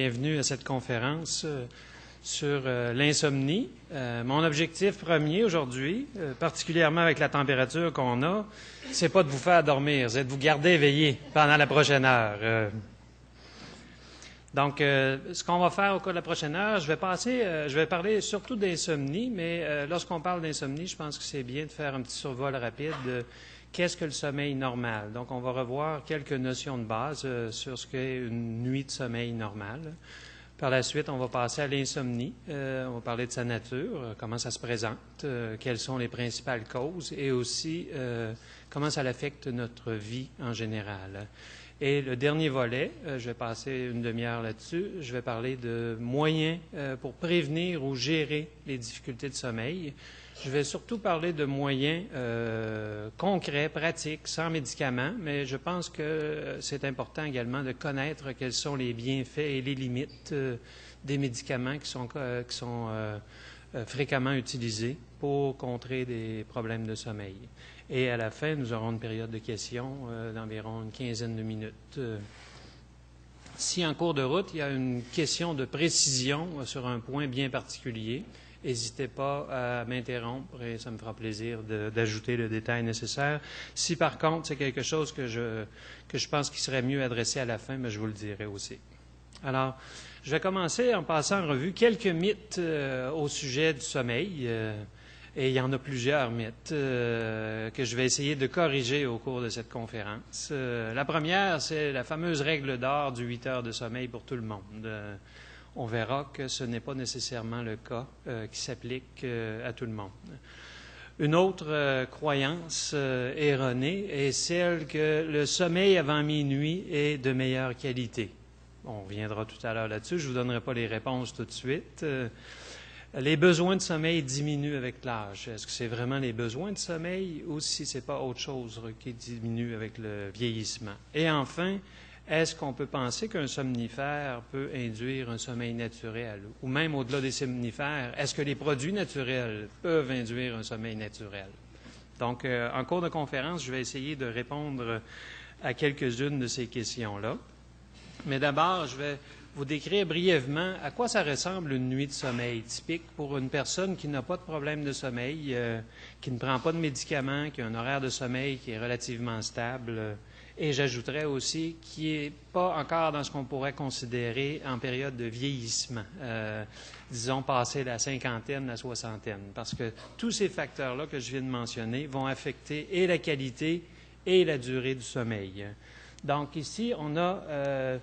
bienvenue à cette conférence sur l'insomnie. Mon objectif premier aujourd'hui, particulièrement avec la température qu'on a, c'est pas de vous faire dormir, c'est de vous garder éveillé pendant la prochaine heure. Donc, ce qu'on va faire au cours de la prochaine heure, je vais parler surtout d'insomnie, mais lorsqu'on parle d'insomnie, je pense que c'est bien de faire un petit survol rapide de qu'est-ce que le sommeil normal. Donc, on va revoir quelques notions de base sur ce qu'est une nuit de sommeil normale. Par la suite, on va passer à l'insomnie. On va parler de sa nature, comment ça se présente, quelles sont les principales causes et aussi comment ça affecte notre vie en général. Et le dernier volet, je vais passer une demi-heure là-dessus, je vais parler de moyens pour prévenir ou gérer les difficultés de sommeil. Je vais surtout parler de moyens concrets, pratiques, sans médicaments, mais je pense que c'est important également de connaître quels sont les bienfaits et les limites des médicaments qui sont fréquemment utilisés pour contrer des problèmes de sommeil. Et à la fin, nous aurons une période de questions d'environ une quinzaine de minutes. Si en cours de route, il y a une question de précision sur un point bien particulier, n'hésitez pas à m'interrompre et ça me fera plaisir d'ajouter le détail nécessaire. Si par contre, c'est quelque chose que je pense qu'il serait mieux adressé à la fin, mais je vous le dirai aussi. Alors, je vais commencer en passant en revue quelques mythes au sujet du sommeil. Et il y en a plusieurs mythes que je vais essayer de corriger au cours de cette conférence. La première, c'est la fameuse règle d'or du 8 heures de sommeil pour tout le monde. On verra que ce n'est pas nécessairement le cas qui s'applique à tout le monde. Une autre croyance erronée est celle que le sommeil avant minuit est de meilleure qualité. On reviendra tout à l'heure là-dessus. Je ne vous donnerai pas les réponses tout de suite. Les besoins de sommeil diminuent avec l'âge. Est-ce que c'est vraiment les besoins de sommeil ou si ce n'est pas autre chose qui diminue avec le vieillissement? Et enfin, est-ce qu'on peut penser qu'un somnifère peut induire un sommeil naturel? Ou même au-delà des somnifères, est-ce que les produits naturels peuvent induire un sommeil naturel? Donc, en cours de conférence, je vais essayer de répondre à quelques-unes de ces questions-là. Mais d'abord, je vais vous décrire brièvement à quoi ça ressemble une nuit de sommeil typique pour une personne qui n'a pas de problème de sommeil, qui ne prend pas de médicaments, qui a un horaire de sommeil qui est relativement stable. Et j'ajouterais aussi qui n'est pas encore dans ce qu'on pourrait considérer en période de vieillissement, disons passé la cinquantaine, la soixantaine, parce que tous ces facteurs-là que je viens de mentionner vont affecter et la qualité et la durée du sommeil. Donc ici, on a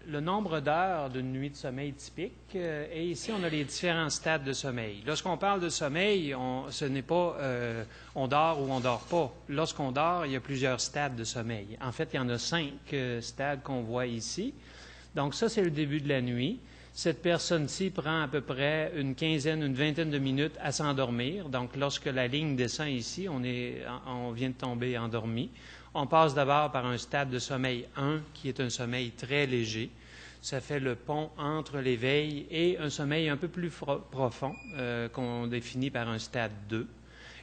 le nombre d'heures d'une nuit de sommeil typique et ici, on a les différents stades de sommeil. Lorsqu'on parle de sommeil, ce n'est pas on dort ou on ne dort pas. Lorsqu'on dort, il y a plusieurs stades de sommeil. En fait, il y en a 5 stades qu'on voit ici. Donc ça, c'est le début de la nuit. Cette personne-ci prend à peu près une vingtaine de minutes à s'endormir. Donc, lorsque la ligne descend ici, on vient de tomber endormi. On passe d'abord par un stade de sommeil 1, qui est un sommeil très léger. Ça fait le pont entre l'éveil et un sommeil un peu plus profond, qu'on définit par un stade 2.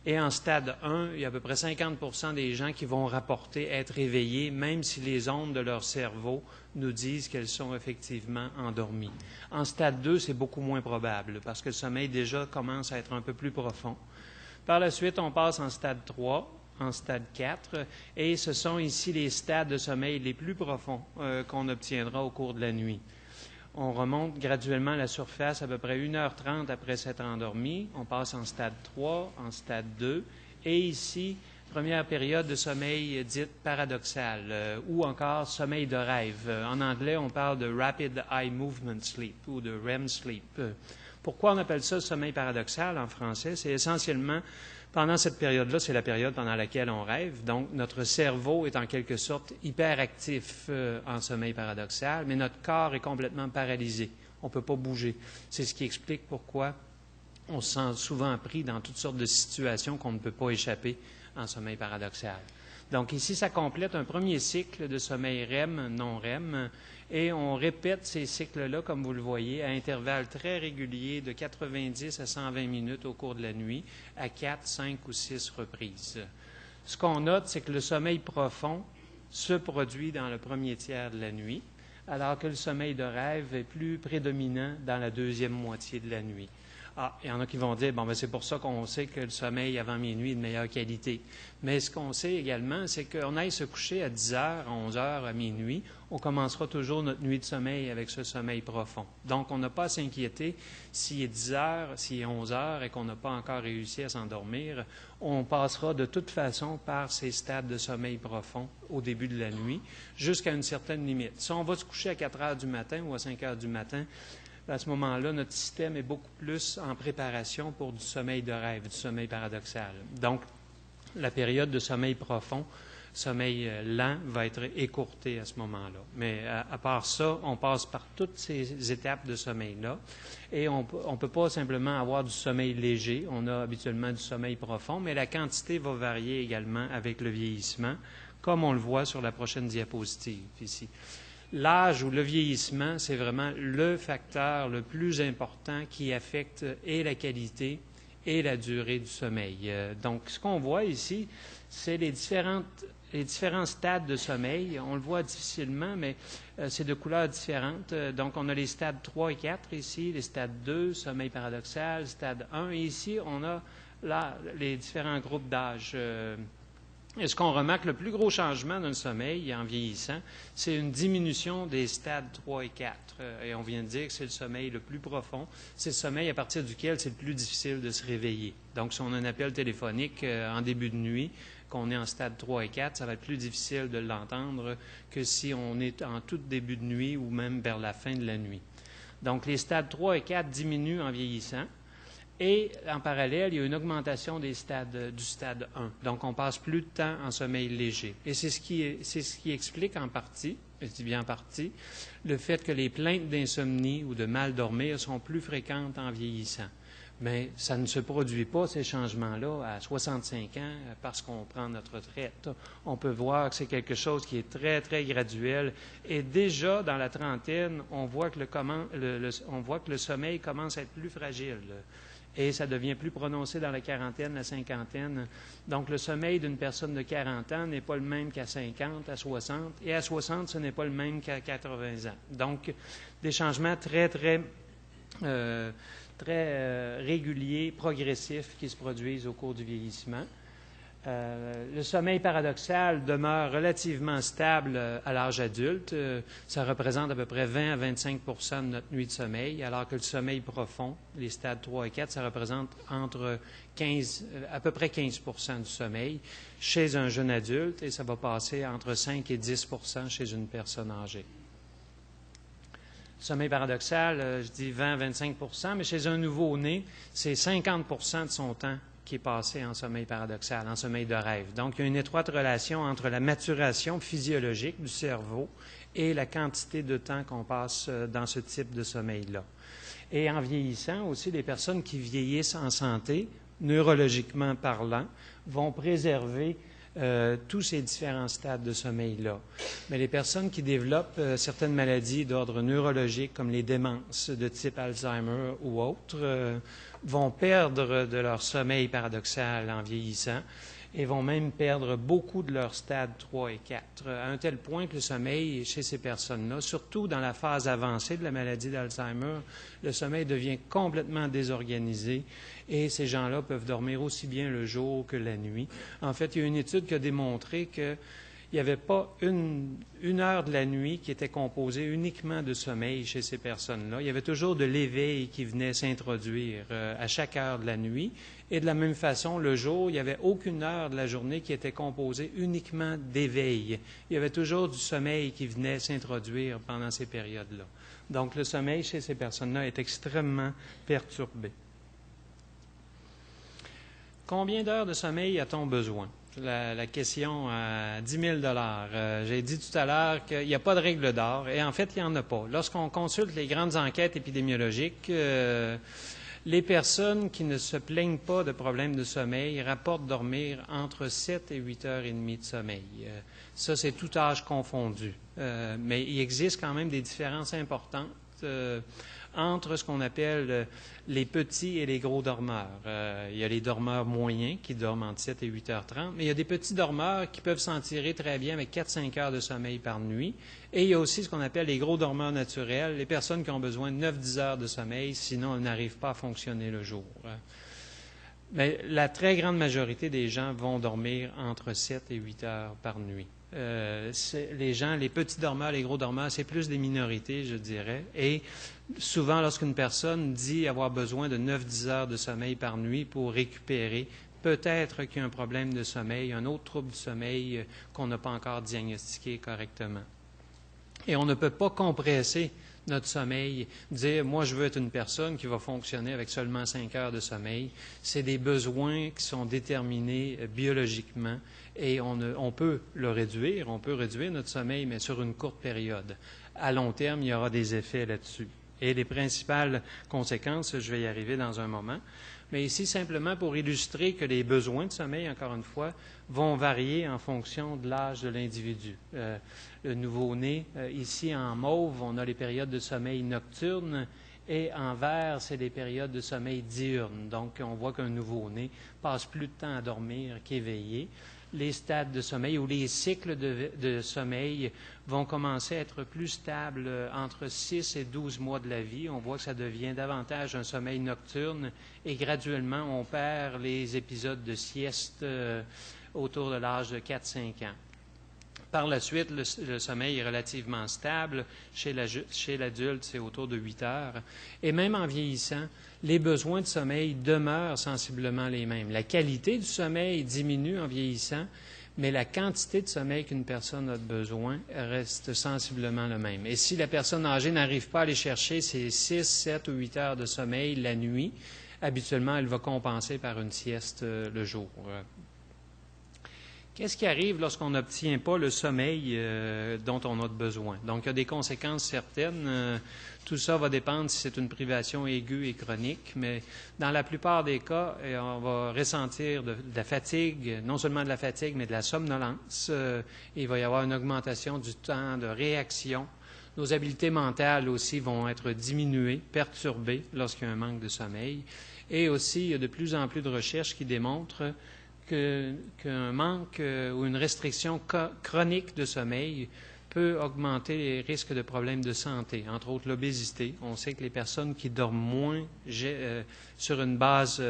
Et en stade 1, il y a à peu près 50% des gens qui vont rapporter être éveillés, même si les ondes de leur cerveau nous disent qu'elles sont effectivement endormies. En stade 2, c'est beaucoup moins probable, parce que le sommeil déjà commence à être un peu plus profond. Par la suite, on passe en stade 3, en stade 4, et ce sont ici les stades de sommeil les plus profonds qu'on obtiendra au cours de la nuit. On remonte graduellement à la surface à peu près 1h30 après s'être endormi. On passe en stade 3, en stade 2, et ici, première période de sommeil dite paradoxale, ou encore sommeil de rêve. En anglais, on parle de Rapid Eye Movement Sleep ou de REM Sleep. Pourquoi on appelle ça sommeil paradoxal en français? C'est essentiellement pendant cette période-là, c'est la période pendant laquelle on rêve. Donc, notre cerveau est en quelque sorte hyperactif en sommeil paradoxal, mais notre corps est complètement paralysé. On ne peut pas bouger. C'est ce qui explique pourquoi on se sent souvent pris dans toutes sortes de situations qu'on ne peut pas échapper en sommeil paradoxal. Donc, ici, ça complète un premier cycle de sommeil REM, non-REM, et on répète ces cycles-là, comme vous le voyez, à intervalles très réguliers de 90 à 120 minutes au cours de la nuit, à 4, 5 ou 6 reprises. Ce qu'on note, c'est que le sommeil profond se produit dans le premier tiers de la nuit, alors que le sommeil de rêve est plus prédominant dans la deuxième moitié de la nuit. Ah, il y en a qui vont dire, bon, ben, c'est pour ça qu'on sait que le sommeil avant minuit est de meilleure qualité. Mais ce qu'on sait également, c'est qu'on aille se coucher à 10 heures, à 11 heures, à minuit, on commencera toujours notre nuit de sommeil avec ce sommeil profond. Donc, on n'a pas à s'inquiéter s'il est 10 heures, s'il est 11 heures et qu'on n'a pas encore réussi à s'endormir. On passera de toute façon par ces stades de sommeil profond au début de la nuit, jusqu'à une certaine limite. Si on va se coucher à 4 heures du matin ou à 5 heures du matin, à ce moment-là, notre système est beaucoup plus en préparation pour du sommeil de rêve, du sommeil paradoxal. Donc, la période de sommeil profond, sommeil lent, va être écourtée à ce moment-là. Mais à part ça, on passe par toutes ces étapes de sommeil-là. Et on ne peut pas simplement avoir du sommeil léger. On a habituellement du sommeil profond, mais la quantité va varier également avec le vieillissement, comme on le voit sur la prochaine diapositive ici. L'âge ou le vieillissement, c'est vraiment le facteur le plus important qui affecte et la qualité et la durée du sommeil. Donc, ce qu'on voit ici, c'est les différents stades de sommeil. On le voit difficilement, mais c'est de couleurs différentes. Donc, on a les stades 3 et 4 ici, les stades 2, sommeil paradoxal, stade 1. Et ici, on a là les différents groupes d'âge. Et ce qu'on remarque, le plus gros changement dans le sommeil en vieillissant, c'est une diminution des stades 3 et 4. Et on vient de dire que c'est le sommeil le plus profond. C'est le sommeil à partir duquel c'est le plus difficile de se réveiller. Donc, si on a un appel téléphonique en début de nuit, qu'on est en stade 3 et 4, ça va être plus difficile de l'entendre que si on est en tout début de nuit ou même vers la fin de la nuit. Donc, les stades 3 et 4 diminuent en vieillissant. Et en parallèle, il y a une augmentation du stade 1. Donc, on passe plus de temps en sommeil léger. Et c'est ce qui explique en partie, je dis bien en partie, le fait que les plaintes d'insomnie ou de mal dormir sont plus fréquentes en vieillissant. Mais ça ne se produit pas, ces changements-là, à 65 ans, parce qu'on prend notre retraite. On peut voir que c'est quelque chose qui est très, très graduel. Et déjà, dans la trentaine, on voit que le sommeil commence à être plus fragile. Et ça devient plus prononcé dans la quarantaine, la cinquantaine. Donc, le sommeil d'une personne de 40 ans n'est pas le même qu'à 50, à 60. Et à 60, ce n'est pas le même qu'à 80 ans. Donc, des changements très, très réguliers, progressifs qui se produisent au cours du vieillissement. Le sommeil paradoxal demeure relativement stable à l'âge adulte. Ça représente à peu près 20 à 25 de notre nuit de sommeil, alors que le sommeil profond, les stades 3 et 4, ça représente à peu près 15 du sommeil chez un jeune adulte et ça va passer entre 5 et 10 chez une personne âgée. Sommeil paradoxal, je dis 20 à 25 mais chez un nouveau-né, c'est 50 de son temps qui est passé en sommeil paradoxal, en sommeil de rêve. Donc, il y a une étroite relation entre la maturation physiologique du cerveau et la quantité de temps qu'on passe dans ce type de sommeil-là. Et en vieillissant aussi, les personnes qui vieillissent en santé, neurologiquement parlant, vont préserver tous ces différents stades de sommeil-là. Mais les personnes qui développent certaines maladies d'ordre neurologique, comme les démences de type Alzheimer ou autres, vont perdre de leur sommeil paradoxal en vieillissant et vont même perdre beaucoup de leurs stades 3 et 4, à un tel point que le sommeil chez ces personnes-là, surtout dans la phase avancée de la maladie d'Alzheimer, le sommeil devient complètement désorganisé et ces gens-là peuvent dormir aussi bien le jour que la nuit. En fait, il y a une étude qui a démontré que il n'y avait pas une heure de la nuit qui était composée uniquement de sommeil chez ces personnes-là. Il y avait toujours de l'éveil qui venait s'introduire à chaque heure de la nuit. Et de la même façon, le jour, il n'y avait aucune heure de la journée qui était composée uniquement d'éveil. Il y avait toujours du sommeil qui venait s'introduire pendant ces périodes-là. Donc, le sommeil chez ces personnes-là est extrêmement perturbé. Combien d'heures de sommeil a-t-on besoin? La question à 10 000 J'ai dit tout à l'heure qu'il n'y a pas de règle d'or, et en fait, il n'y en a pas. Lorsqu'on consulte les grandes enquêtes épidémiologiques, les personnes qui ne se plaignent pas de problèmes de sommeil rapportent dormir entre 7 et 8 heures et demie de sommeil. Ça, c'est tout âge confondu. Mais il existe quand même des différences importantes entre ce qu'on appelle les petits et les gros dormeurs. Il y a les dormeurs moyens qui dorment entre 7 et 8h30, mais il y a des petits dormeurs qui peuvent s'en tirer très bien avec 4-5 heures de sommeil par nuit. Et il y a aussi ce qu'on appelle les gros dormeurs naturels, les personnes qui ont besoin de 9-10 heures de sommeil, sinon elles n'arrivent pas à fonctionner le jour. Mais la très grande majorité des gens vont dormir entre 7 et 8 heures par nuit. Les petits dormeurs, les gros dormeurs, c'est plus des minorités, je dirais. Et souvent, lorsqu'une personne dit avoir besoin de 9-10 heures de sommeil par nuit pour récupérer, peut-être qu'il y a un problème de sommeil, un autre trouble du sommeil qu'on n'a pas encore diagnostiqué correctement. Et on ne peut pas compresser notre sommeil, dire « moi, je veux être une personne qui va fonctionner avec seulement 5 heures de sommeil ». C'est des besoins qui sont déterminés biologiquement et on peut le réduire, on peut réduire notre sommeil, mais sur une courte période. À long terme, il y aura des effets là-dessus. Et les principales conséquences, je vais y arriver dans un moment. Mais ici, simplement pour illustrer que les besoins de sommeil, encore une fois, vont varier en fonction de l'âge de l'individu. Le nouveau-né, ici en mauve, on a les périodes de sommeil nocturne et en vert, c'est les périodes de sommeil diurne. Donc, on voit qu'un nouveau-né passe plus de temps à dormir qu'éveillé. Les stades de sommeil ou les cycles de sommeil vont commencer à être plus stables entre 6 et 12 mois de la vie. On voit que ça devient davantage un sommeil nocturne et graduellement, on perd les épisodes de sieste autour de l'âge de 4-5 ans. Par la suite, le sommeil est relativement stable. Chez l'adulte, c'est autour de 8 heures. Et même en vieillissant, les besoins de sommeil demeurent sensiblement les mêmes. La qualité du sommeil diminue en vieillissant, mais la quantité de sommeil qu'une personne a besoin reste sensiblement le même. Et si la personne âgée n'arrive pas à aller chercher ses 6, 7 ou 8 heures de sommeil la nuit, habituellement, elle va compenser par une sieste le jour. Qu'est-ce qui arrive lorsqu'on n'obtient pas le sommeil dont on a besoin? Donc, il y a des conséquences certaines. Tout ça va dépendre si c'est une privation aiguë et chronique, mais dans la plupart des cas, on va ressentir de la fatigue, non seulement de la fatigue, mais de la somnolence. Il va y avoir une augmentation du temps de réaction. Nos habiletés mentales aussi vont être diminuées, perturbées lorsqu'il y a un manque de sommeil. Et aussi, il y a de plus en plus de recherches qui démontrent qu'un manque ou une restriction chronique de sommeil peut augmenter les risques de problèmes de santé, entre autres l'obésité. On sait que les personnes qui dorment moins sur une base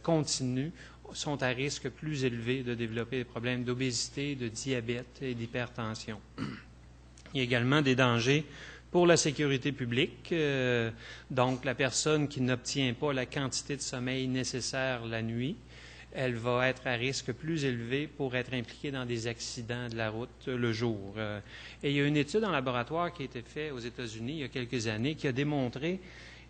continue sont à risque plus élevé de développer des problèmes d'obésité, de diabète et d'hypertension. Il y a également des dangers pour la sécurité publique. Donc, la personne qui n'obtient pas la quantité de sommeil nécessaire la nuit, elle va être à risque plus élevé pour être impliquée dans des accidents de la route le jour. Et il y a une étude en laboratoire qui a été faite aux États-Unis il y a quelques années qui a démontré,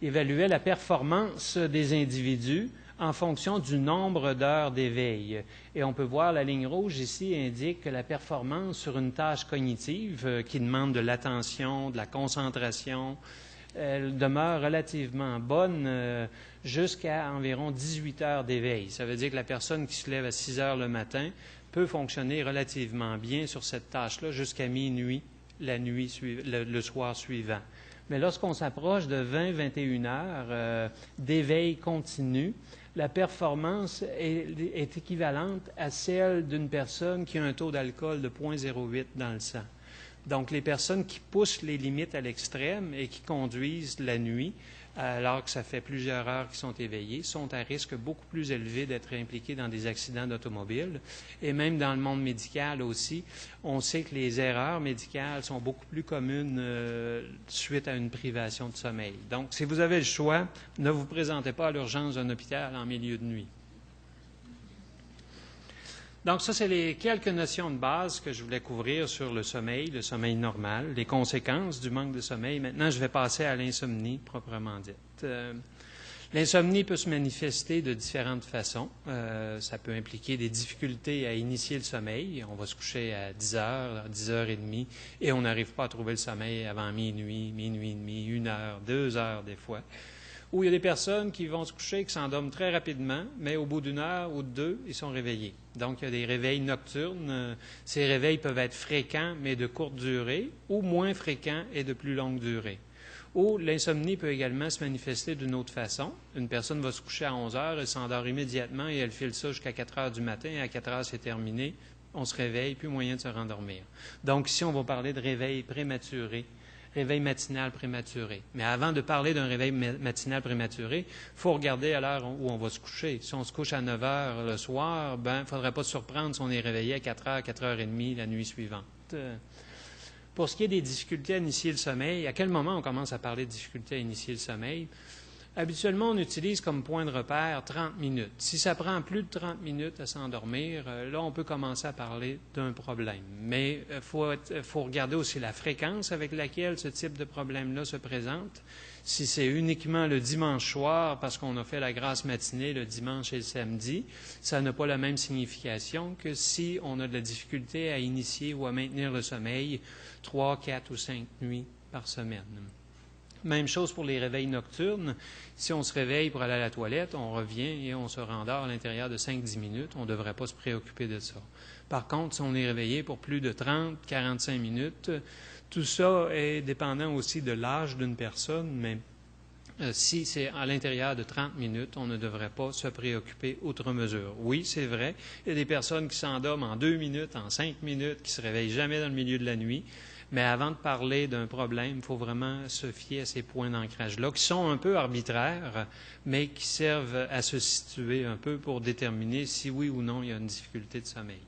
évaluait la performance des individus en fonction du nombre d'heures d'éveil. Et on peut voir la ligne rouge ici indique que la performance sur une tâche cognitive qui demande de l'attention, de la concentration, elle demeure relativement bonne jusqu'à environ 18 heures d'éveil. Ça veut dire que la personne qui se lève à 6 heures le matin peut fonctionner relativement bien sur cette tâche-là jusqu'à minuit, le soir suivant. Mais lorsqu'on s'approche de 20-21 heures d'éveil continu, la performance est équivalente à celle d'une personne qui a un taux d'alcool de 0,08 dans le sang. Donc, les personnes qui poussent les limites à l'extrême et qui conduisent la nuit, alors que ça fait plusieurs heures qu'ils sont éveillés, sont à risque beaucoup plus élevé d'être impliqués dans des accidents d'automobile. Et même dans le monde médical aussi, on sait que les erreurs médicales sont beaucoup plus communes suite à une privation de sommeil. Donc, si vous avez le choix, ne vous présentez pas à l'urgence d'un hôpital en milieu de nuit. Donc, ça, c'est les quelques notions de base que je voulais couvrir sur le sommeil normal, les conséquences du manque de sommeil. Maintenant, je vais passer à l'insomnie proprement dite. L'insomnie peut se manifester de différentes façons. Ça peut impliquer des difficultés à initier le sommeil. On va se coucher à 10 heures, 10h30, et on n'arrive pas à trouver le sommeil avant minuit, minuit et demi, 1 heure, 2 heures des fois. Ou il y a des personnes qui vont se coucher, qui s'endorment très rapidement, mais au bout d'1 heure ou de 2, ils sont réveillés. Donc, il y a des réveils nocturnes. Ces réveils peuvent être fréquents, mais de courte durée, ou moins fréquents et de plus longue durée. Ou l'insomnie peut également se manifester d'une autre façon. Une personne va se coucher à 11 heures, elle s'endort immédiatement et elle file ça jusqu'à 4 heures du matin. Et à 4 heures, c'est terminé. On se réveille, plus moyen de se rendormir. Donc ici, on va parler de réveil prématuré, réveil matinal prématuré. Mais avant de parler d'un réveil matinal prématuré, il faut regarder à l'heure où on va se coucher. Si on se couche à 9 heures le soir, il ne faudrait pas se surprendre si on est réveillé à 4 heures, 4 heures et demie la nuit suivante. Pour ce qui est des difficultés à initier le sommeil, à quel moment on commence à parler de difficultés à initier le sommeil? Habituellement, on utilise comme point de repère 30 minutes. Si ça prend plus de 30 minutes à s'endormir, là, on peut commencer à parler d'un problème. Mais il faut regarder aussi la fréquence avec laquelle ce type de problème-là se présente. Si c'est uniquement le dimanche soir, parce qu'on a fait la grasse matinée le dimanche et le samedi, ça n'a pas la même signification que si on a de la difficulté à initier ou à maintenir le sommeil 3, 4 ou 5 nuits par semaine. Même chose pour les réveils nocturnes. Si on se réveille pour aller à la toilette, on revient et on se rendort à l'intérieur de 5-10 minutes. On ne devrait pas se préoccuper de ça. Par contre, si on est réveillé pour plus de 30-45 minutes, tout ça est dépendant aussi de l'âge d'une personne, mais si c'est à l'intérieur de 30 minutes, on ne devrait pas se préoccuper outre mesure. Oui, c'est vrai, il y a des personnes qui s'endorment en 2 minutes, en 5 minutes, qui ne se réveillent jamais dans le milieu de la nuit. Mais avant de parler d'un problème, il faut vraiment se fier à ces points d'ancrage-là, qui sont un peu arbitraires, mais qui servent à se situer un peu pour déterminer si oui ou non il y a une difficulté de sommeil.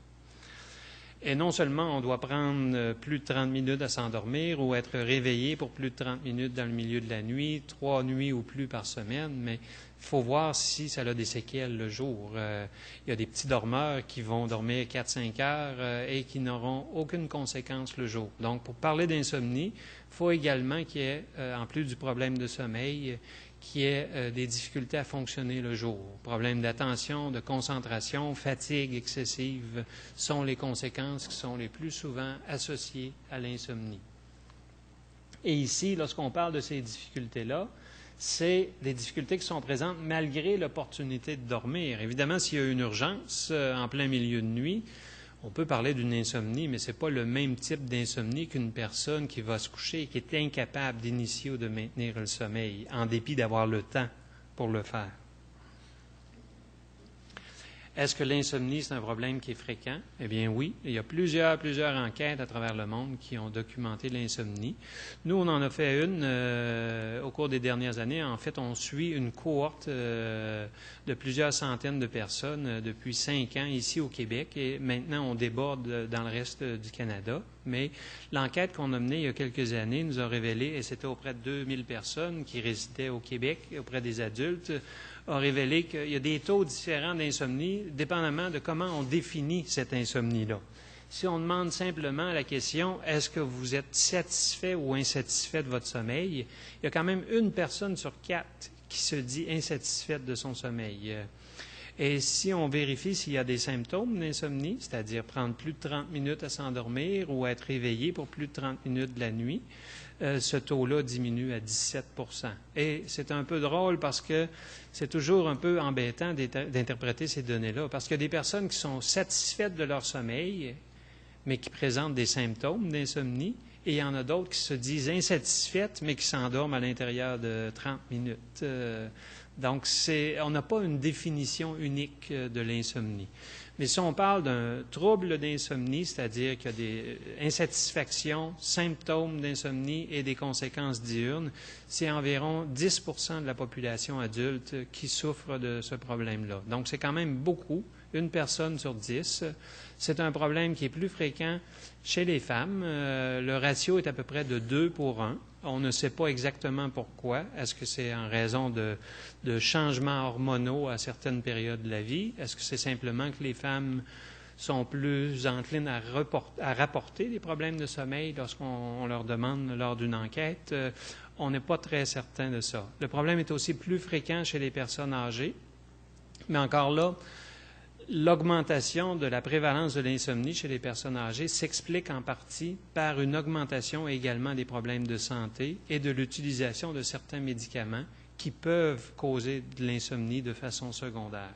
Et non seulement on doit prendre plus de 30 minutes à s'endormir ou être réveillé pour plus de 30 minutes dans le milieu de la nuit, 3 nuits ou plus par semaine, mais il faut voir si ça a des séquelles le jour. Il y a des petits dormeurs qui vont dormir 4-5 heures et qui n'auront aucune conséquence le jour. Donc, pour parler d'insomnie, il faut également qu'il y ait, en plus du problème de sommeil, qu'il y ait des difficultés à fonctionner le jour. Problèmes d'attention, de concentration, fatigue excessive sont les conséquences qui sont les plus souvent associées à l'insomnie. Et ici, lorsqu'on parle de ces difficultés-là, c'est des difficultés qui sont présentes malgré l'opportunité de dormir. Évidemment, s'il y a une urgence en plein milieu de nuit, on peut parler d'une insomnie, mais ce n'est pas le même type d'insomnie qu'une personne qui va se coucher et qui est incapable d'initier ou de maintenir le sommeil, en dépit d'avoir le temps pour le faire. Est-ce que l'insomnie, c'est un problème qui est fréquent? Eh bien oui, il y a plusieurs enquêtes à travers le monde qui ont documenté l'insomnie. Nous, on en a fait une au cours des dernières années. En fait, on suit une cohorte de plusieurs centaines de personnes depuis 5 ans ici au Québec et maintenant on déborde dans le reste du Canada. Mais l'enquête qu'on a menée il y a quelques années nous a révélé, et c'était auprès de 2000 personnes qui résidaient au Québec, auprès des adultes, a révélé qu'il y a des taux différents d'insomnie, dépendamment de comment on définit cette insomnie-là. Si on demande simplement la question « Est-ce que vous êtes satisfait ou insatisfait de votre sommeil ?», il y a quand même 1 personne sur 4 qui se dit insatisfaite de son sommeil. Et si on vérifie s'il y a des symptômes d'insomnie, c'est-à-dire prendre plus de 30 minutes à s'endormir ou être éveillé pour plus de 30 minutes de la nuit, ce taux-là diminue à 17 %. Et c'est un peu drôle parce que c'est toujours un peu embêtant d'interpréter ces données-là, parce qu'il y a des personnes qui sont satisfaites de leur sommeil, mais qui présentent des symptômes d'insomnie, et il y en a d'autres qui se disent insatisfaites, mais qui s'endorment à l'intérieur de 30 minutes. Donc, on n'a pas une définition unique de l'insomnie. Mais si on parle d'un trouble d'insomnie, c'est-à-dire qu'il y a des insatisfactions, symptômes d'insomnie et des conséquences diurnes, c'est environ 10 % de la population adulte qui souffre de ce problème-là. Donc, c'est quand même beaucoup, 1 personne sur 10. C'est un problème qui est plus fréquent chez les femmes. Le ratio est à peu près de 2 pour 1. On ne sait pas exactement pourquoi. Est-ce que c'est en raison de changements hormonaux à certaines périodes de la vie? Est-ce que c'est simplement que les femmes sont plus enclines à rapporter des problèmes de sommeil lorsqu'on leur demande lors d'une enquête? On n'est pas très certain de ça. Le problème est aussi plus fréquent chez les personnes âgées, mais encore là, l'augmentation de la prévalence de l'insomnie chez les personnes âgées s'explique en partie par une augmentation également des problèmes de santé et de l'utilisation de certains médicaments qui peuvent causer de l'insomnie de façon secondaire.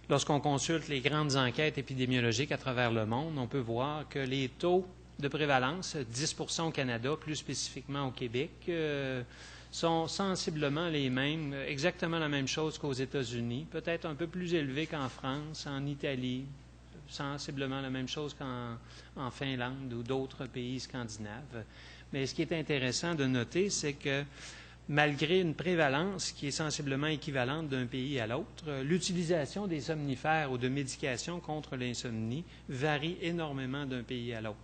Lorsqu'on consulte les grandes enquêtes épidémiologiques à travers le monde, on peut voir que les taux de prévalence, 10 au Canada, plus spécifiquement au Québec, sont sensiblement les mêmes, exactement la même chose qu'aux États-Unis, peut-être un peu plus élevé qu'en France, en Italie, sensiblement la même chose qu'en Finlande ou d'autres pays scandinaves. Mais ce qui est intéressant de noter, c'est que malgré une prévalence qui est sensiblement équivalente d'un pays à l'autre, l'utilisation des somnifères ou de médications contre l'insomnie varie énormément d'un pays à l'autre.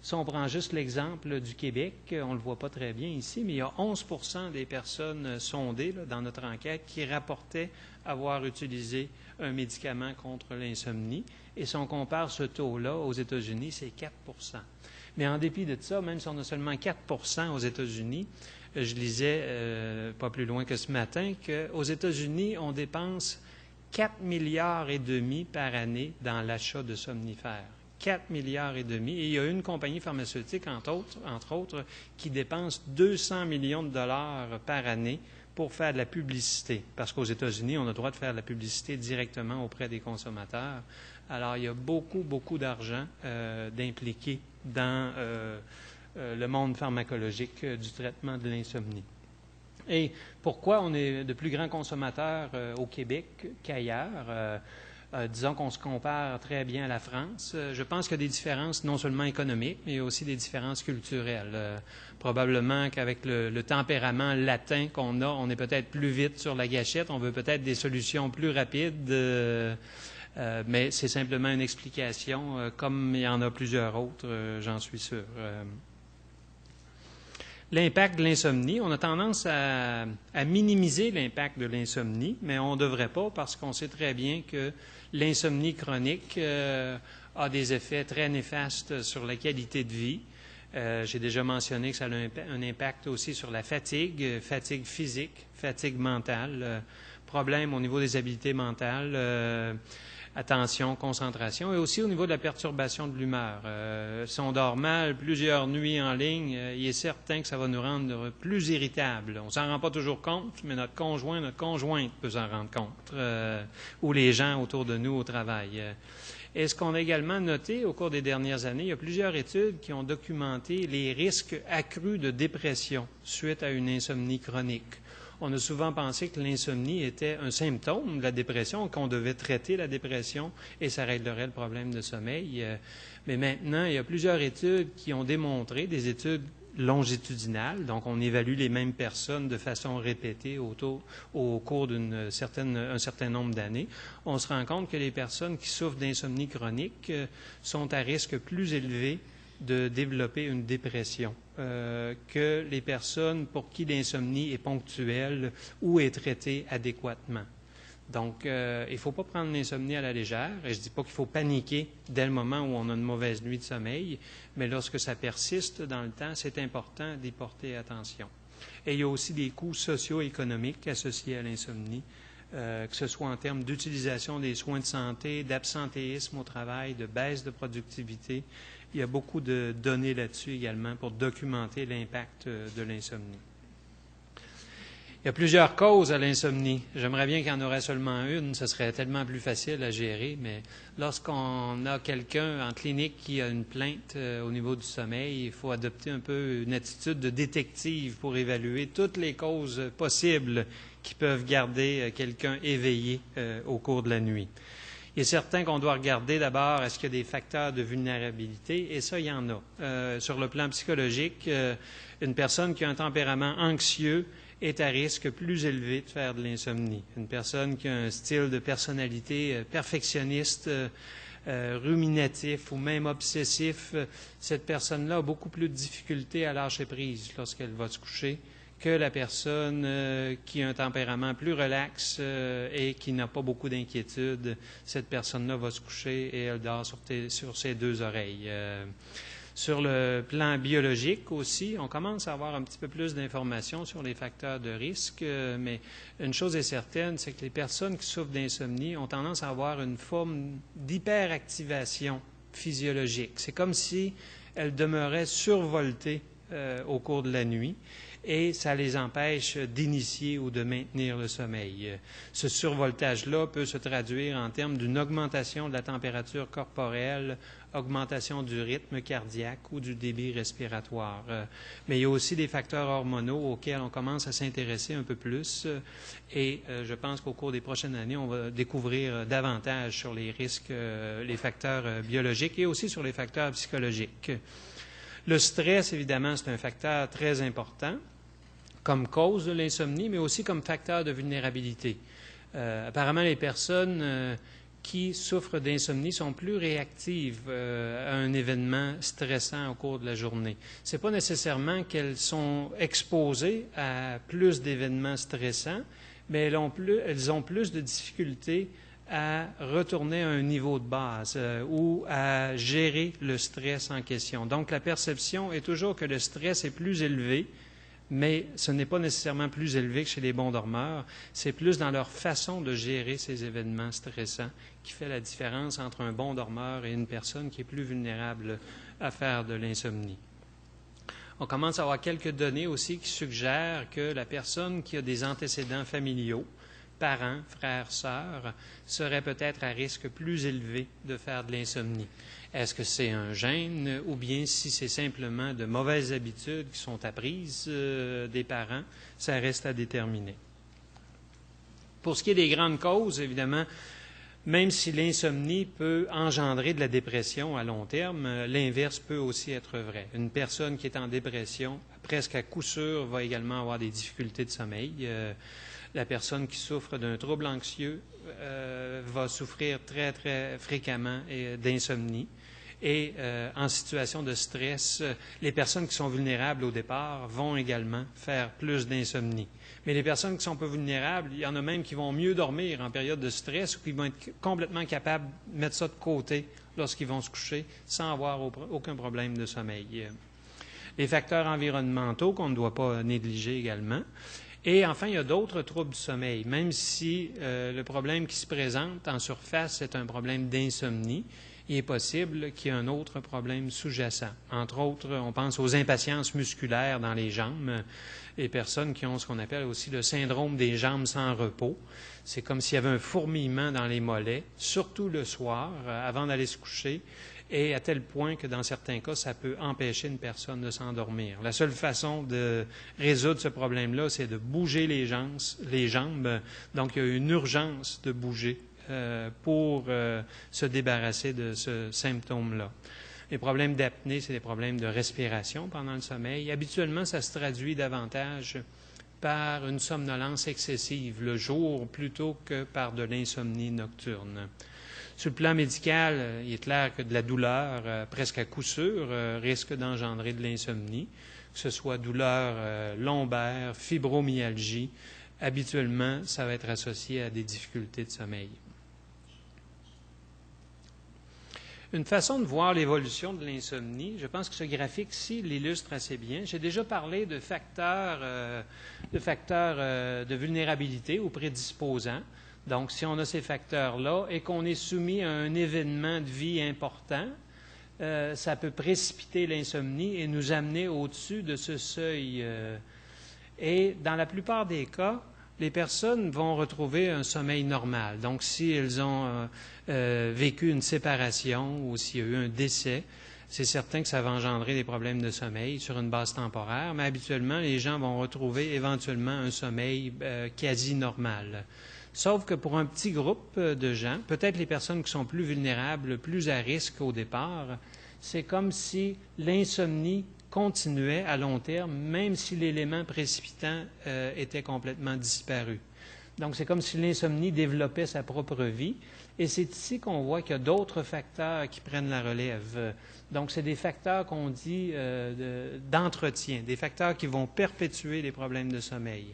Si on prend juste l'exemple du Québec, on ne le voit pas très bien ici, mais il y a 11 des personnes sondées là, dans notre enquête qui rapportaient avoir utilisé un médicament contre l'insomnie. Et si on compare ce taux-là aux États-Unis, c'est 4 Mais en dépit de ça, même si on a seulement 4 aux États-Unis, je lisais pas plus loin que ce matin qu'aux États-Unis, on dépense 4 milliards et demi par année dans l'achat de somnifères. 4 milliards et demi. Et il y a une compagnie pharmaceutique, entre autres, qui dépense 200 millions de dollars par année pour faire de la publicité. Parce qu'aux États-Unis, on a le droit de faire de la publicité directement auprès des consommateurs. Alors, il y a beaucoup, beaucoup d'argent d'impliqué dans le monde pharmacologique du traitement de l'insomnie. Et pourquoi on est de plus grands consommateurs au Québec qu'ailleurs? Disons qu'on se compare très bien à la France. Je pense qu'il y a des différences non seulement économiques, mais aussi des différences culturelles. Probablement qu'avec le tempérament latin qu'on a, on est peut-être plus vite sur la gâchette, on veut peut-être des solutions plus rapides, mais c'est simplement une explication, comme il y en a plusieurs autres, j'en suis sûr. L'impact de l'insomnie, on a tendance à minimiser l'impact de l'insomnie, mais on ne devrait pas parce qu'on sait très bien que l'insomnie chronique a des effets très néfastes sur la qualité de vie. J'ai déjà mentionné que ça a un impact aussi sur la fatigue, fatigue physique, fatigue mentale, problème au niveau des habiletés mentales, attention, concentration, et aussi au niveau de la perturbation de l'humeur. Si on dort mal plusieurs nuits en ligne, il est certain que ça va nous rendre plus irritables. On ne s'en rend pas toujours compte, mais notre conjoint, notre conjointe peut s'en rendre compte, ou les gens autour de nous au travail. Et ce qu'on a également noté au cours des dernières années, il y a plusieurs études qui ont documenté les risques accrus de dépression suite à une insomnie chronique. On a souvent pensé que l'insomnie était un symptôme de la dépression, qu'on devait traiter la dépression et ça réglerait le problème de sommeil. Mais maintenant, il y a plusieurs études qui ont démontré, des études longitudinales, donc on évalue les mêmes personnes de façon répétée au cours d'un certain nombre d'années. On se rend compte que les personnes qui souffrent d'insomnie chronique sont à risque plus élevé de développer une dépression que les personnes pour qui l'insomnie est ponctuelle ou est traitée adéquatement. Donc, il ne faut pas prendre l'insomnie à la légère. Et je ne dis pas qu'il faut paniquer dès le moment où on a une mauvaise nuit de sommeil, mais lorsque ça persiste dans le temps, c'est important d'y porter attention. Et il y a aussi des coûts socio-économiques associés à l'insomnie, que ce soit en termes d'utilisation des soins de santé, d'absentéisme au travail, de baisse de productivité. Il y a beaucoup de données là-dessus également pour documenter l'impact de l'insomnie. Il y a plusieurs causes à l'insomnie. J'aimerais bien qu'il y en aurait seulement une, ce serait tellement plus facile à gérer, mais lorsqu'on a quelqu'un en clinique qui a une plainte au niveau du sommeil, il faut adopter un peu une attitude de détective pour évaluer toutes les causes possibles qui peuvent garder quelqu'un éveillé au cours de la nuit. Il est certain qu'on doit regarder d'abord est-ce qu'il y a des facteurs de vulnérabilité, et ça, il y en a. Sur le plan psychologique, une personne qui a un tempérament anxieux est à risque plus élevé de faire de l'insomnie. Une personne qui a un style de personnalité perfectionniste, ruminatif ou même obsessif, cette personne-là a beaucoup plus de difficultés à lâcher prise lorsqu'elle va se coucher que la personne qui a un tempérament plus relax et qui n'a pas beaucoup d'inquiétude. Cette personne-là va se coucher et elle dort sur ses deux oreilles. Sur le plan biologique aussi, on commence à avoir un petit peu plus d'informations sur les facteurs de risque, mais une chose est certaine, c'est que les personnes qui souffrent d'insomnie ont tendance à avoir une forme d'hyperactivation physiologique. C'est comme si elles demeuraient survoltées au cours de la nuit. et ça les empêche d'initier ou de maintenir le sommeil. Ce survoltage-là peut se traduire en termes d'une augmentation de la température corporelle, augmentation du rythme cardiaque ou du débit respiratoire. Mais il y a aussi des facteurs hormonaux auxquels on commence à s'intéresser un peu plus et je pense qu'au cours des prochaines années, on va découvrir davantage sur les risques, les facteurs biologiques et aussi sur les facteurs psychologiques. Le stress, évidemment, c'est un facteur très important comme cause de l'insomnie, mais aussi comme facteur de vulnérabilité. Apparemment, les personnes qui souffrent d'insomnie sont plus réactives à un événement stressant au cours de la journée. Ce n'est pas nécessairement qu'elles sont exposées à plus d'événements stressants, mais elles ont plus de difficultés à retourner à un niveau de base ou à gérer le stress en question. Donc, la perception est toujours que le stress est plus élevé, mais ce n'est pas nécessairement plus élevé que chez les bons dormeurs. C'est plus dans leur façon de gérer ces événements stressants qui fait la différence entre un bon dormeur et une personne qui est plus vulnérable à faire de l'insomnie. On commence à avoir quelques données aussi qui suggèrent que la personne qui a des antécédents familiaux, parents, frères, sœurs, serait peut-être à risque plus élevé de faire de l'insomnie. Est-ce que c'est un gène ou bien si c'est simplement de mauvaises habitudes qui sont apprises des parents, ça reste à déterminer. Pour ce qui est des grandes causes, évidemment, même si l'insomnie peut engendrer de la dépression à long terme, l'inverse peut aussi être vrai. Une personne qui est en dépression, presque à coup sûr, va également avoir des difficultés de sommeil. La personne qui souffre d'un trouble anxieux va souffrir très, très fréquemment d'insomnie. Et en situation de stress, les personnes qui sont vulnérables au départ vont également faire plus d'insomnie. Mais les personnes qui sont peu vulnérables, il y en a même qui vont mieux dormir en période de stress ou qui vont être complètement capables de mettre ça de côté lorsqu'ils vont se coucher sans avoir aucun problème de sommeil. Les facteurs environnementaux qu'on ne doit pas négliger également. Et enfin, il y a d'autres troubles du sommeil. Même si le problème qui se présente en surface est un problème d'insomnie, il est possible qu'il y ait un autre problème sous-jacent. Entre autres, on pense aux impatiences musculaires dans les jambes, les personnes qui ont ce qu'on appelle aussi le syndrome des jambes sans repos. C'est comme s'il y avait un fourmillement dans les mollets, surtout le soir, avant d'aller se coucher, et à tel point que dans certains cas, ça peut empêcher une personne de s'endormir. La seule façon de résoudre ce problème-là, c'est de bouger les jambes. Donc, il y a une urgence de bouger pour se débarrasser de ce symptôme-là. Les problèmes d'apnée, c'est des problèmes de respiration pendant le sommeil. Habituellement, ça se traduit davantage par une somnolence excessive le jour plutôt que par de l'insomnie nocturne. Sur le plan médical, il est clair que de la douleur, presque à coup sûr, risque d'engendrer de l'insomnie, que ce soit douleur lombaire, fibromyalgie. Habituellement, ça va être associé à des difficultés de sommeil. Une façon de voir l'évolution de l'insomnie, je pense que ce graphique-ci l'illustre assez bien. J'ai déjà parlé de facteurs de vulnérabilité ou prédisposants. Donc, si on a ces facteurs-là et qu'on est soumis à un événement de vie important, ça peut précipiter l'insomnie et nous amener au-dessus de ce seuil. Et dans la plupart des cas, les personnes vont retrouver un sommeil normal. Donc, si elles ont vécu une séparation ou s'il y a eu un décès, c'est certain que ça va engendrer des problèmes de sommeil sur une base temporaire, mais habituellement, les gens vont retrouver éventuellement un sommeil quasi normal. Sauf que pour un petit groupe de gens, peut-être les personnes qui sont plus vulnérables, plus à risque au départ, c'est comme si l'insomnie continuait à long terme, même si l'élément précipitant était complètement disparu. Donc, c'est comme si l'insomnie développait sa propre vie. Et c'est ici qu'on voit qu'il y a d'autres facteurs qui prennent la relève. Donc, c'est des facteurs qu'on dit d'entretien, des facteurs qui vont perpétuer les problèmes de sommeil.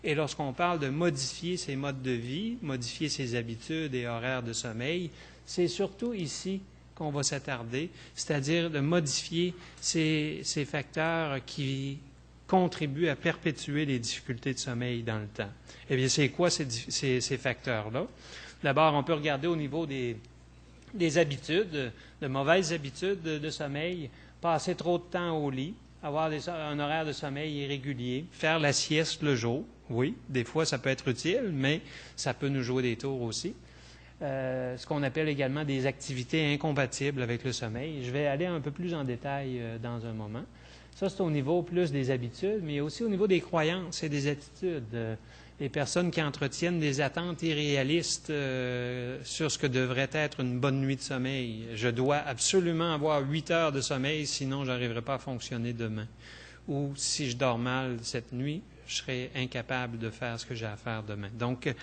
Et lorsqu'on parle de modifier ses modes de vie, modifier ses habitudes et horaires de sommeil, c'est surtout ici qu'on va s'attarder, c'est-à-dire de modifier ces facteurs qui contribuent à perpétuer les difficultés de sommeil dans le temps. Eh bien, c'est quoi ces facteurs-là? D'abord, on peut regarder au niveau des habitudes, de mauvaises habitudes de sommeil, passer trop de temps au lit, avoir un horaire de sommeil irrégulier, faire la sieste le jour. Oui, des fois, ça peut être utile, mais ça peut nous jouer des tours aussi. Ce qu'on appelle également des activités incompatibles avec le sommeil. Je vais aller un peu plus en détail dans un moment. Ça, c'est au niveau plus des habitudes, mais aussi au niveau des croyances et des attitudes. Les personnes qui entretiennent des attentes irréalistes sur ce que devrait être une bonne nuit de sommeil. Je dois absolument avoir 8 heures de sommeil, sinon je n'arriverai pas à fonctionner demain. Ou si je dors mal cette nuit, je serai incapable de faire ce que j'ai à faire demain. Donc,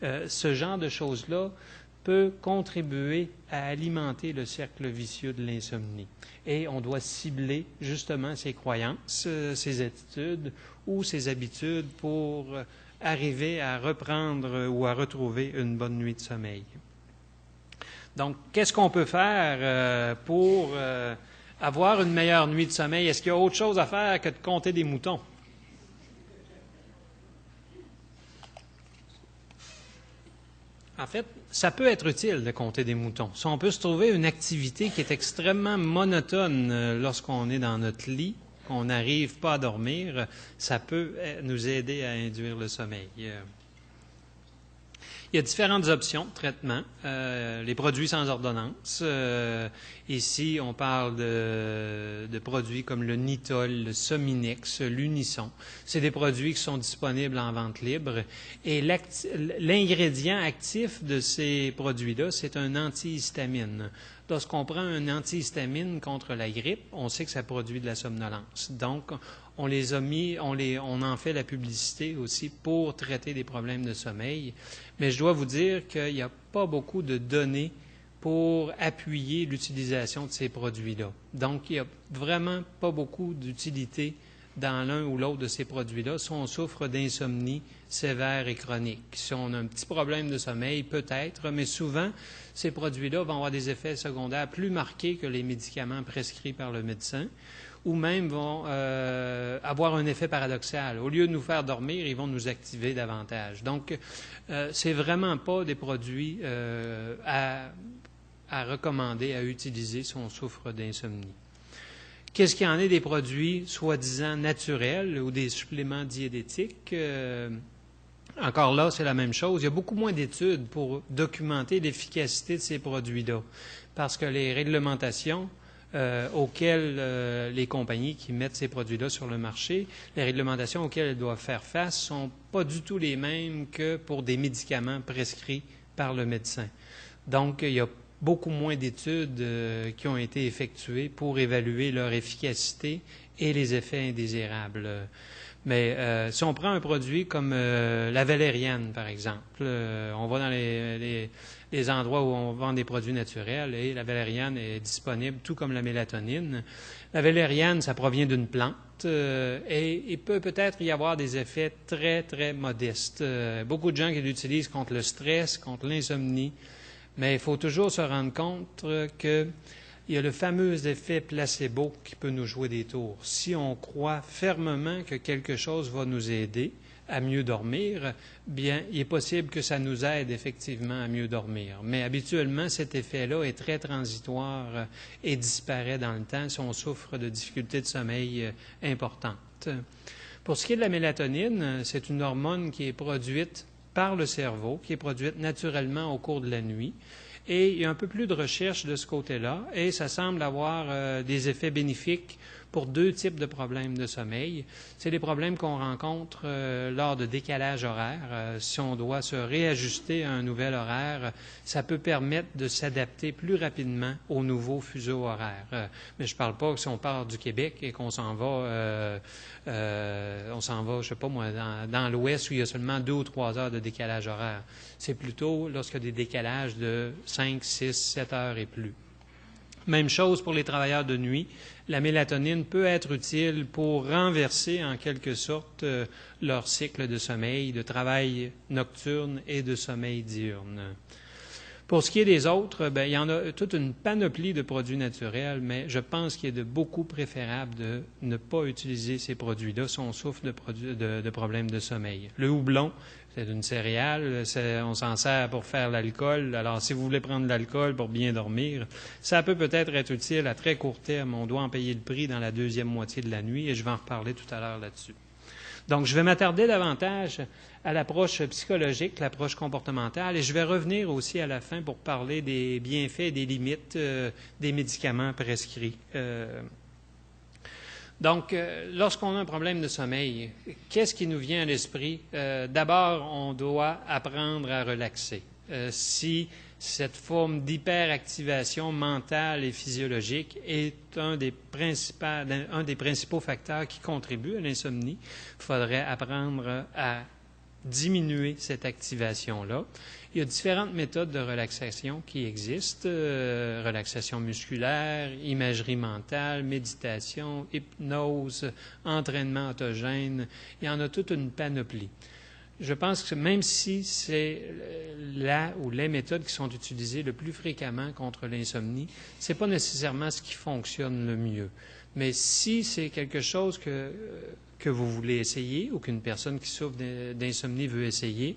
ce genre de choses-là peut contribuer à alimenter le cercle vicieux de l'insomnie. Et on doit cibler justement ses croyances, ses attitudes ou ses habitudes pour arriver à reprendre ou à retrouver une bonne nuit de sommeil. Donc, qu'est-ce qu'on peut faire pour avoir une meilleure nuit de sommeil? Est-ce qu'il y a autre chose à faire que de compter des moutons? En fait, ça peut être utile de compter des moutons. Si on peut se trouver une activité qui est extrêmement monotone lorsqu'on est dans notre lit, qu'on n'arrive pas à dormir, ça peut nous aider à induire le sommeil. Il y a différentes options de traitement. Les produits sans ordonnance. Ici, on parle de produits comme le Nitol, le Sominex, l'Unisson. C'est des produits qui sont disponibles en vente libre. Et l'ingrédient actif de ces produits-là, c'est un antihistamine. Lorsqu'on prend un antihistamine contre la grippe, on sait que ça produit de la somnolence. Donc, on les a mis, on en fait la publicité aussi pour traiter des problèmes de sommeil. Mais je dois vous dire qu'il n'y a pas beaucoup de données pour appuyer l'utilisation de ces produits-là. Donc, il n'y a vraiment pas beaucoup d'utilité dans l'un ou l'autre de ces produits-là si on souffre d'insomnie sévère et chronique. Si on a un petit problème de sommeil, peut-être, mais souvent, ces produits-là vont avoir des effets secondaires plus marqués que les médicaments prescrits par le médecin, ou même vont avoir un effet paradoxal. Au lieu de nous faire dormir, ils vont nous activer davantage. Donc, c'est vraiment pas des produits à recommander, à utiliser si on souffre d'insomnie. Qu'est-ce qu'il y en est des produits soi-disant naturels ou des suppléments diététiques? Encore là, c'est la même chose. Il y a beaucoup moins d'études pour documenter l'efficacité de ces produits-là, parce que les réglementations auxquelles les compagnies qui mettent ces produits-là sur le marché, les réglementations auxquelles elles doivent faire face sont pas du tout les mêmes que pour des médicaments prescrits par le médecin. Donc, il y a beaucoup moins d'études qui ont été effectuées pour évaluer leur efficacité et les effets indésirables. Mais si on prend un produit comme la valériane, par exemple, on va dans les endroits où on vend des produits naturels et la valériane est disponible, tout comme la mélatonine. La valériane, ça provient d'une plante et il peut peut-être y avoir des effets très, très modestes. Beaucoup de gens qui l'utilisent contre le stress, contre l'insomnie, mais il faut toujours se rendre compte qu'il y a le fameux effet placebo qui peut nous jouer des tours. Si on croit fermement que quelque chose va nous aider à mieux dormir, bien, il est possible que ça nous aide effectivement à mieux dormir. Mais habituellement, cet effet-là est très transitoire et disparaît dans le temps si on souffre de difficultés de sommeil importantes. Pour ce qui est de la mélatonine, c'est une hormone qui est produite par le cerveau, qui est produite naturellement au cours de la nuit. Et il y a un peu plus de recherche de ce côté-là, et ça semble avoir des effets bénéfiques pour deux types de problèmes de sommeil. C'est des problèmes qu'on rencontre lors de décalage horaire. Si on doit se réajuster à un nouvel horaire, ça peut permettre de s'adapter plus rapidement au nouveau fuseau horaire. Mais je ne parle pas que si on part du Québec et qu'on s'en va, je sais pas moi, dans l'Ouest où il y a seulement 2 ou 3 heures de décalage horaire. C'est plutôt lorsqu'il y a des décalages de 5, 6, 7 heures et plus. Même chose pour les travailleurs de nuit. La mélatonine peut être utile pour renverser en quelque sorte leur cycle de sommeil, de travail nocturne et de sommeil diurne. Pour ce qui est des autres, bien, il y en a toute une panoplie de produits naturels, mais je pense qu'il est de beaucoup préférable de ne pas utiliser ces produits-là si on souffre de problèmes de sommeil. Le houblon, c'est une céréale, on s'en sert pour faire l'alcool. Alors, si vous voulez prendre de l'alcool pour bien dormir, ça peut peut-être être utile à très court terme. On doit en payer le prix dans la deuxième moitié de la nuit et je vais en reparler tout à l'heure là-dessus. Donc, je vais m'attarder davantage à l'approche psychologique, l'approche comportementale, et je vais revenir aussi à la fin pour parler des bienfaits et des limites des médicaments prescrits. Donc, lorsqu'on a un problème de sommeil, qu'est-ce qui nous vient à l'esprit? D'abord, on doit apprendre à relaxer. Si cette forme d'hyperactivation mentale et physiologique est un des principaux facteurs qui contribuent à l'insomnie, il faudrait apprendre à diminuer cette activation-là. Il y a différentes méthodes de relaxation qui existent, relaxation musculaire, imagerie mentale, méditation, hypnose, entraînement autogène, il y en a toute une panoplie. Je pense que même si c'est la ou les méthodes qui sont utilisées le plus fréquemment contre l'insomnie, ce n'est pas nécessairement ce qui fonctionne le mieux. Mais si c'est quelque chose que vous voulez essayer ou qu'une personne qui souffre d'insomnie veut essayer,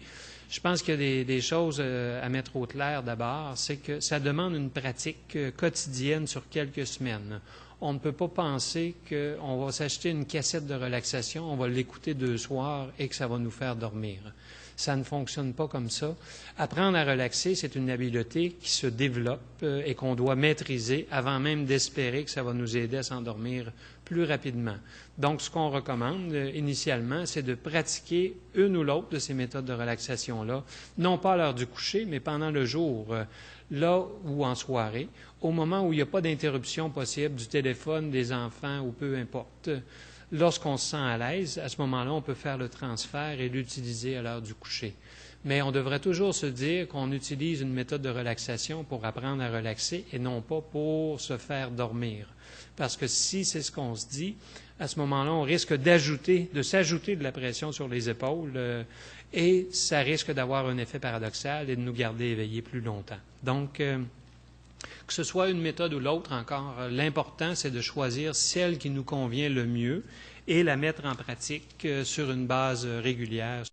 je pense qu'il y a des choses à mettre au clair d'abord, c'est que ça demande une pratique quotidienne sur quelques semaines. On ne peut pas penser qu'on va s'acheter une cassette de relaxation, on va l'écouter 2 soirs et que ça va nous faire dormir. Ça ne fonctionne pas comme ça. Apprendre à relaxer, c'est une habileté qui se développe et qu'on doit maîtriser avant même d'espérer que ça va nous aider à s'endormir plus rapidement. Donc, ce qu'on recommande initialement, c'est de pratiquer une ou l'autre de ces méthodes de relaxation-là, non pas à l'heure du coucher, mais pendant le jour, là ou en soirée, au moment où il n'y a pas d'interruption possible du téléphone, des enfants ou peu importe. Lorsqu'on se sent à l'aise, à ce moment-là, on peut faire le transfert et l'utiliser à l'heure du coucher. Mais on devrait toujours se dire qu'on utilise une méthode de relaxation pour apprendre à relaxer et non pas pour se faire dormir. Parce que si c'est ce qu'on se dit, à ce moment-là, on risque de s'ajouter de la pression sur les épaules et ça risque d'avoir un effet paradoxal et de nous garder éveillés plus longtemps. Donc, que ce soit une méthode ou l'autre encore, l'important, c'est de choisir celle qui nous convient le mieux et la mettre en pratique sur une base régulière.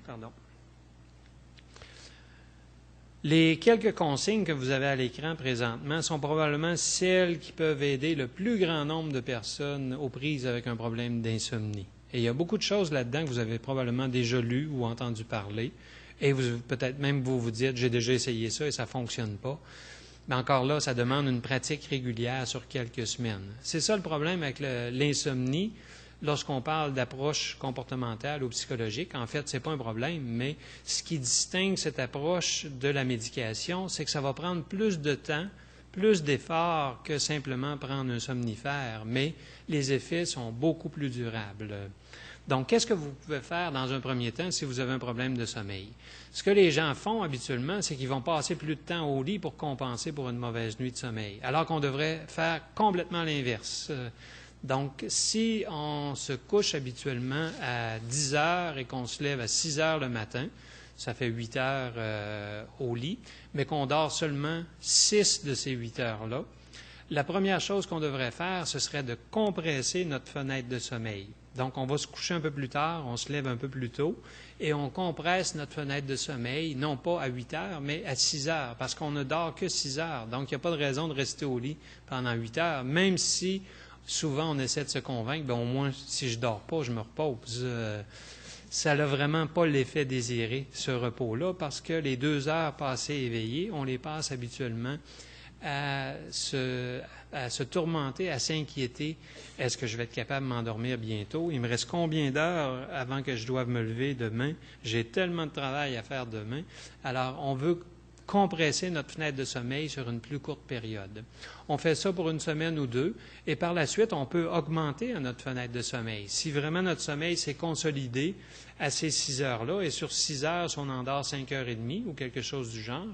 Pardon. Les quelques consignes que vous avez à l'écran présentement sont probablement celles qui peuvent aider le plus grand nombre de personnes aux prises avec un problème d'insomnie. Et il y a beaucoup de choses là-dedans que vous avez probablement déjà lues ou entendu parler. Et peut-être même vous dites, j'ai déjà essayé ça et ça ne fonctionne pas. Mais encore là, ça demande une pratique régulière sur quelques semaines. C'est ça le problème avec l'insomnie. Lorsqu'on parle d'approche comportementale ou psychologique, en fait, ce n'est pas un problème, mais ce qui distingue cette approche de la médication, c'est que ça va prendre plus de temps, plus d'efforts que simplement prendre un somnifère, mais les effets sont beaucoup plus durables. Donc, qu'est-ce que vous pouvez faire dans un premier temps si vous avez un problème de sommeil? Ce que les gens font habituellement, c'est qu'ils vont passer plus de temps au lit pour compenser pour une mauvaise nuit de sommeil, alors qu'on devrait faire complètement l'inverse. Donc, si on se couche habituellement à 10 heures et qu'on se lève à 6 heures le matin, ça fait 8 heures au lit, mais qu'on dort seulement 6 de ces 8 heures-là, la première chose qu'on devrait faire, ce serait de compresser notre fenêtre de sommeil. Donc, on va se coucher un peu plus tard, on se lève un peu plus tôt, et on compresse notre fenêtre de sommeil, non pas à 8 heures, mais à 6 heures, parce qu'on ne dort que 6 heures. Donc, il n'y a pas de raison de rester au lit pendant 8 heures, même si souvent on essaie de se convaincre, bien, au moins, si je ne dors pas, je me repose. Ça n'a vraiment pas l'effet désiré, ce repos-là, parce que les 2 heures passées éveillées, on les passe habituellement à se tourmenter, à s'inquiéter. Est-ce que je vais être capable de m'endormir bientôt? Il me reste combien d'heures avant que je doive me lever demain? J'ai tellement de travail à faire demain. Alors, on veut compresser notre fenêtre de sommeil sur une plus courte période. On fait ça pour une semaine ou 2, et par la suite, on peut augmenter notre fenêtre de sommeil. Si vraiment notre sommeil s'est consolidé à ces 6 heures-là, et sur 6 heures, si on en dort 5 heures et demie ou quelque chose du genre,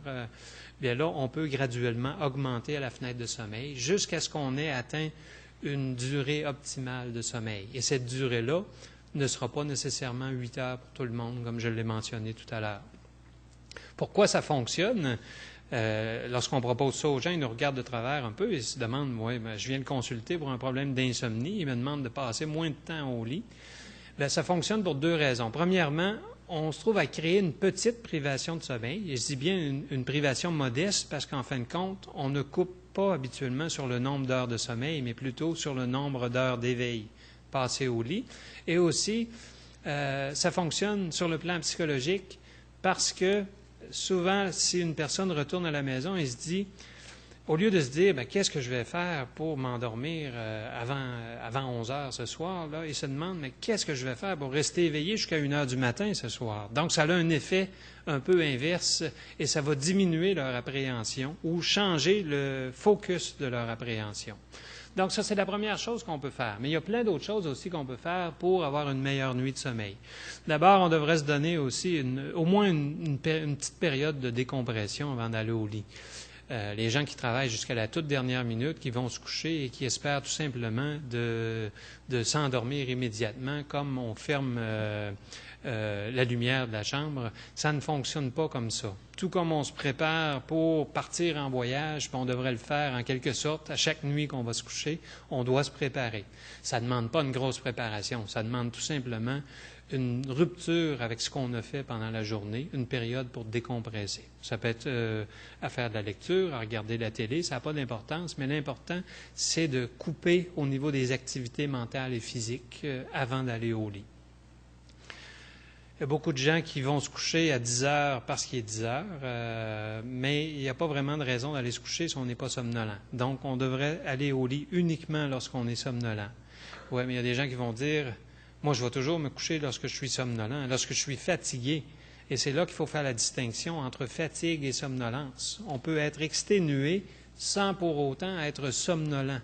bien là, on peut graduellement augmenter à la fenêtre de sommeil jusqu'à ce qu'on ait atteint une durée optimale de sommeil. Et cette durée-là ne sera pas nécessairement 8 heures pour tout le monde, comme je l'ai mentionné tout à l'heure. Pourquoi ça fonctionne? Lorsqu'on propose ça aux gens, ils nous regardent de travers un peu et se demandent, oui, ben, je viens de consulter pour un problème d'insomnie, ils me demandent de passer moins de temps au lit. Bien, ça fonctionne pour 2 raisons. Premièrement, on se trouve à créer une petite privation de sommeil. Et je dis bien une privation modeste parce qu'en fin de compte, on ne coupe pas habituellement sur le nombre d'heures de sommeil, mais plutôt sur le nombre d'heures d'éveil passées au lit. Et aussi, ça fonctionne sur le plan psychologique parce que souvent, si une personne retourne à la maison et se dit, au lieu de se dire, ben, qu'est-ce que je vais faire pour m'endormir avant 11 heures ce soir, là, il se demande, mais qu'est-ce que je vais faire pour rester éveillé jusqu'à 1 heure du matin ce soir? Donc, ça a un effet un peu inverse et ça va diminuer leur appréhension ou changer le focus de leur appréhension. Donc, ça, c'est la première chose qu'on peut faire. Mais il y a plein d'autres choses aussi qu'on peut faire pour avoir une meilleure nuit de sommeil. D'abord, on devrait se donner aussi au moins une petite période de décompression avant d'aller au lit. Les gens qui travaillent jusqu'à la toute dernière minute, qui vont se coucher et qui espèrent tout simplement de s'endormir immédiatement, comme on ferme la lumière de la chambre, ça ne fonctionne pas comme ça. Tout comme on se prépare pour partir en voyage, puis on devrait le faire en quelque sorte, à chaque nuit qu'on va se coucher, on doit se préparer. Ça ne demande pas une grosse préparation, ça demande tout simplement une rupture avec ce qu'on a fait pendant la journée, une période pour décompresser. Ça peut être à faire de la lecture, à regarder la télé, ça n'a pas d'importance, mais l'important, c'est de couper au niveau des activités mentales et physiques avant d'aller au lit. Il y a beaucoup de gens qui vont se coucher à 10 heures parce qu'il est 10 heures, mais il n'y a pas vraiment de raison d'aller se coucher si on n'est pas somnolent. Donc, on devrait aller au lit uniquement lorsqu'on est somnolent. Oui, mais il y a des gens qui vont dire, moi, je vais toujours me coucher lorsque je suis somnolent, lorsque je suis fatigué. Et c'est là qu'il faut faire la distinction entre fatigue et somnolence. On peut être exténué sans pour autant être somnolent.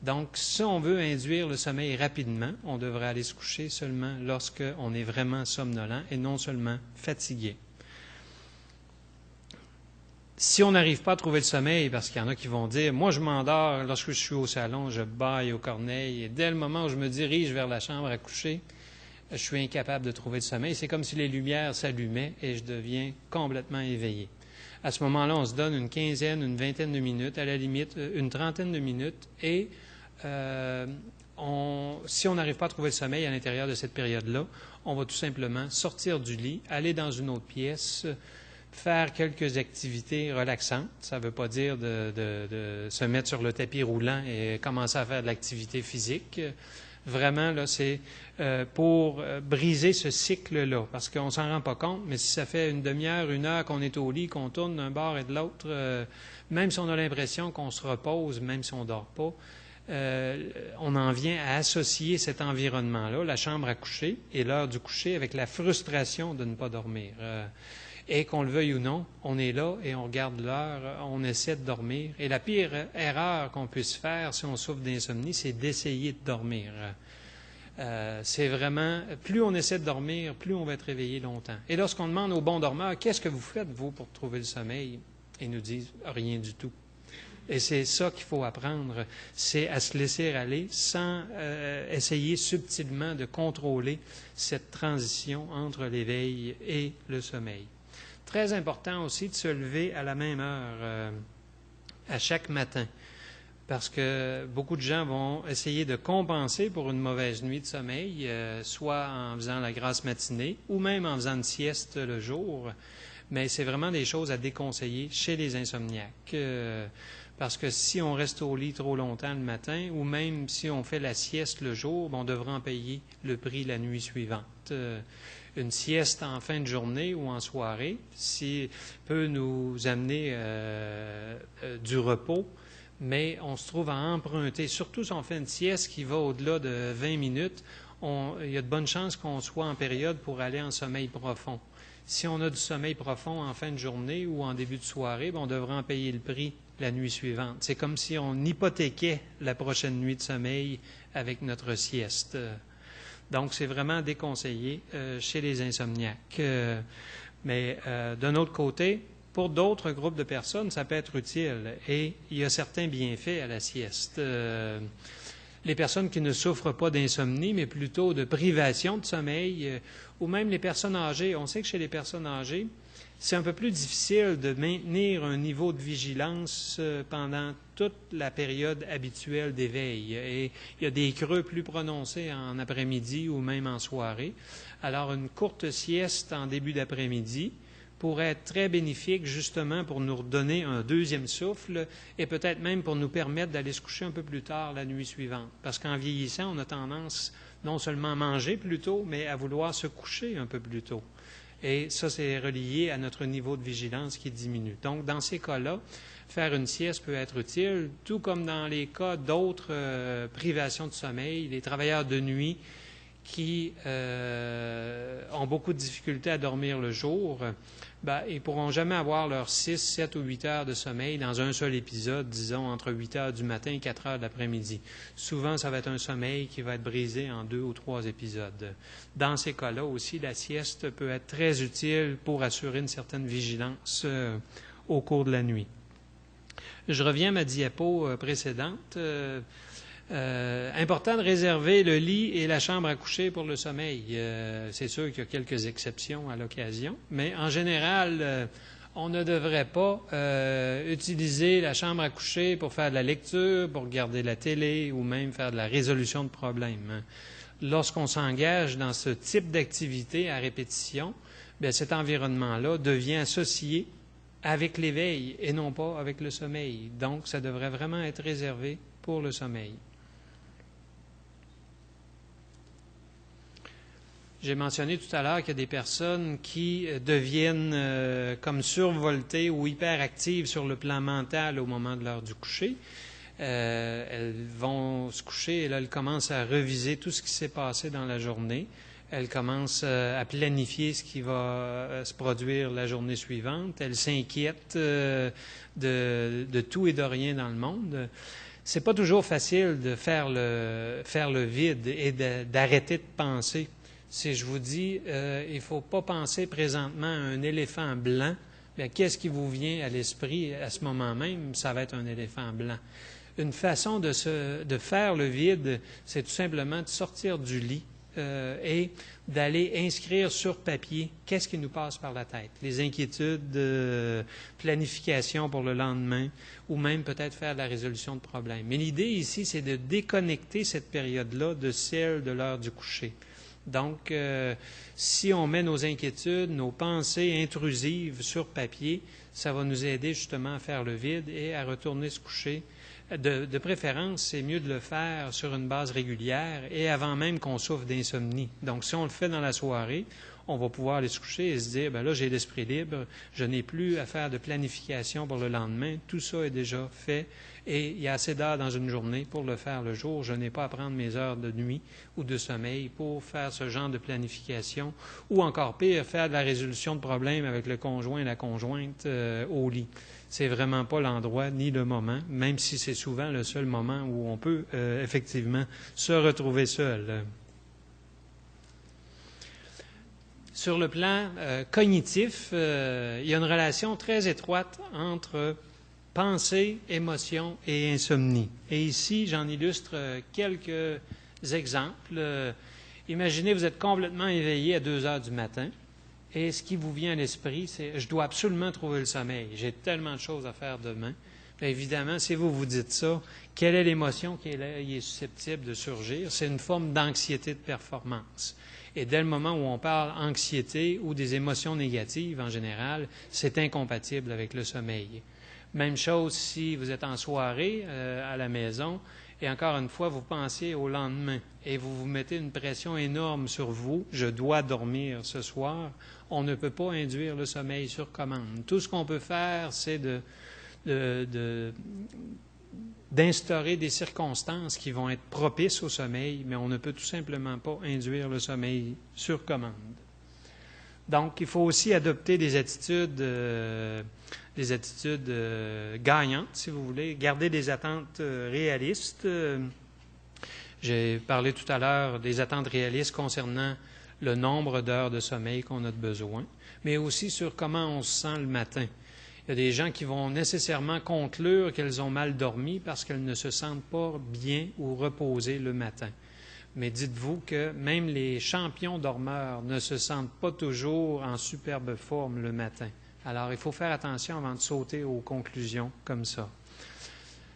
Donc, si on veut induire le sommeil rapidement, on devrait aller se coucher seulement lorsqu'on est vraiment somnolent et non seulement fatigué. Si on n'arrive pas à trouver le sommeil, parce qu'il y en a qui vont dire, moi je m'endors lorsque je suis au salon, je bâille aux corneilles, et dès le moment où je me dirige vers la chambre à coucher, je suis incapable de trouver le sommeil. C'est comme si les lumières s'allumaient et je deviens complètement éveillé. À ce moment-là, on se donne une quinzaine, une vingtaine de minutes, à la limite une trentaine de minutes, et si on n'arrive pas à trouver le sommeil à l'intérieur de cette période-là, on va tout simplement sortir du lit, aller dans une autre pièce, faire quelques activités relaxantes. Ça ne veut pas dire de se mettre sur le tapis roulant et commencer à faire de l'activité physique. Vraiment, là, c'est pour briser ce cycle-là, parce qu'on ne s'en rend pas compte, mais si ça fait une demi-heure, 1 heure qu'on est au lit, qu'on tourne d'un bord et de l'autre, même si on a l'impression qu'on se repose, même si on ne dort pas, on en vient à associer cet environnement-là, la chambre à coucher et l'heure du coucher, avec la frustration de ne pas dormir. Et qu'on le veuille ou non, on est là et on regarde l'heure, on essaie de dormir. Et la pire erreur qu'on puisse faire si on souffre d'insomnie, c'est d'essayer de dormir. C'est vraiment, plus on essaie de dormir, plus on va être réveillé longtemps. Et lorsqu'on demande aux bons dormeurs, qu'est-ce que vous faites, vous, pour trouver le sommeil? Ils nous disent, rien du tout. Et c'est ça qu'il faut apprendre, c'est à se laisser aller sans essayer subtilement de contrôler cette transition entre l'éveil et le sommeil. Très important aussi de se lever à la même heure à chaque matin, parce que beaucoup de gens vont essayer de compenser pour une mauvaise nuit de sommeil, soit en faisant la grasse matinée ou même en faisant une sieste le jour, mais c'est vraiment des choses à déconseiller chez les insomniaques. Parce que si on reste au lit trop longtemps le matin, ou même si on fait la sieste le jour, on devra en payer le prix la nuit suivante. Une sieste en fin de journée ou en soirée peut nous amener du repos, mais on se trouve à emprunter, surtout si on fait une sieste qui va au-delà de 20 minutes, il y a de bonnes chances qu'on soit en période pour aller en sommeil profond. Si on a du sommeil profond en fin de journée ou en début de soirée, on devra en payer le prix la nuit suivante. C'est comme si on hypothéquait la prochaine nuit de sommeil avec notre sieste. Donc, c'est vraiment déconseillé chez les insomniaques. Mais d'un autre côté, pour d'autres groupes de personnes, ça peut être utile. Et il y a certains bienfaits à la sieste. les personnes qui ne souffrent pas d'insomnie, mais plutôt de privation de sommeil, ou même les personnes âgées. On sait que chez les personnes âgées, c'est un peu plus difficile de maintenir un niveau de vigilance pendant toute la période habituelle d'éveil. Et il y a des creux plus prononcés en après-midi ou même en soirée. Alors, une courte sieste en début d'après-midi pourrait être très bénéfique justement pour nous redonner un deuxième souffle et peut-être même pour nous permettre d'aller se coucher un peu plus tard la nuit suivante. Parce qu'en vieillissant, on a tendance non seulement à manger plus tôt, mais à vouloir se coucher un peu plus tôt. Et ça, c'est relié à notre niveau de vigilance qui diminue. Donc, dans ces cas-là, faire une sieste peut être utile, tout comme dans les cas d'autres privations de sommeil, les travailleurs de nuit qui ont beaucoup de difficultés à dormir le jour, ils ne pourront jamais avoir leurs 6, 7 ou 8 heures de sommeil dans un seul épisode, disons entre 8 heures du matin et 4 heures de l'après-midi. Souvent, ça va être un sommeil qui va être brisé en 2 ou 3 épisodes. Dans ces cas-là aussi, la sieste peut être très utile pour assurer une certaine vigilance au cours de la nuit. Je reviens à ma diapo précédente. Important de réserver le lit et la chambre à coucher pour le sommeil. C'est sûr qu'il y a quelques exceptions à l'occasion, mais en général, on ne devrait pas utiliser la chambre à coucher pour faire de la lecture, pour regarder la télé ou même faire de la résolution de problèmes. Lorsqu'on s'engage dans ce type d'activité à répétition, cet environnement-là devient associé avec l'éveil et non pas avec le sommeil. Donc, ça devrait vraiment être réservé pour le sommeil. J'ai mentionné tout à l'heure qu'il y a des personnes qui deviennent comme survoltées ou hyperactives sur le plan mental au moment de l'heure du coucher. Elles vont se coucher et là, elles commencent à reviser tout ce qui s'est passé dans la journée. Elles commencent à planifier ce qui va se produire la journée suivante. Elles s'inquiètent de tout et de rien dans le monde. C'est pas toujours facile de faire le vide et d'arrêter de penser. Si je vous dis, il ne faut pas penser présentement à un éléphant blanc, bien, qu'est-ce qui vous vient à l'esprit à ce moment même? Ça va être un éléphant blanc. Une façon de faire le vide, c'est tout simplement de sortir du lit et d'aller inscrire sur papier qu'est-ce qui nous passe par la tête. Les inquiétudes, planification pour le lendemain, ou même peut-être faire de la résolution de problèmes. Mais l'idée ici, c'est de déconnecter cette période-là de celle de l'heure du coucher. Donc, si on met nos inquiétudes, nos pensées intrusives sur papier, ça va nous aider justement à faire le vide et à retourner se coucher. De préférence, c'est mieux de le faire sur une base régulière et avant même qu'on souffre d'insomnie. Donc, si on le fait dans la soirée, on va pouvoir aller se coucher et se dire, là, j'ai l'esprit libre, je n'ai plus à faire de planification pour le lendemain, tout ça est déjà fait et il y a assez d'heures dans une journée pour le faire le jour. Je n'ai pas à prendre mes heures de nuit ou de sommeil pour faire ce genre de planification ou encore pire, faire de la résolution de problèmes avec le conjoint et la conjointe au lit. C'est vraiment pas l'endroit ni le moment, même si c'est souvent le seul moment où on peut effectivement se retrouver seul. Sur le plan cognitif, il y a une relation très étroite entre pensée, émotion et insomnie. Et ici, j'en illustre quelques exemples. Imaginez, vous êtes complètement éveillé à 2 heures du matin. Et ce qui vous vient à l'esprit, c'est « je dois absolument trouver le sommeil. J'ai tellement de choses à faire demain. » Bien évidemment, si vous dites ça, quelle est l'émotion qui est susceptible de surgir? C'est une forme d'anxiété de performance. Et dès le moment où on parle anxiété ou des émotions négatives en général, c'est incompatible avec le sommeil. Même chose si vous êtes en soirée à la maison et encore une fois, vous pensez au lendemain et vous vous mettez une pression énorme sur vous. Je dois dormir ce soir. On ne peut pas induire le sommeil sur commande. Tout ce qu'on peut faire, c'est d'instaurer des circonstances qui vont être propices au sommeil, mais on ne peut tout simplement pas induire le sommeil sur commande. Donc, il faut aussi adopter des attitudes gagnantes, si vous voulez, garder des attentes réalistes. J'ai parlé tout à l'heure des attentes réalistes concernant le nombre d'heures de sommeil qu'on a besoin, mais aussi sur comment on se sent le matin. Il y a des gens qui vont nécessairement conclure qu'elles ont mal dormi parce qu'elles ne se sentent pas bien ou reposées le matin. Mais dites-vous que même les champions dormeurs ne se sentent pas toujours en superbe forme le matin. Alors, il faut faire attention avant de sauter aux conclusions comme ça.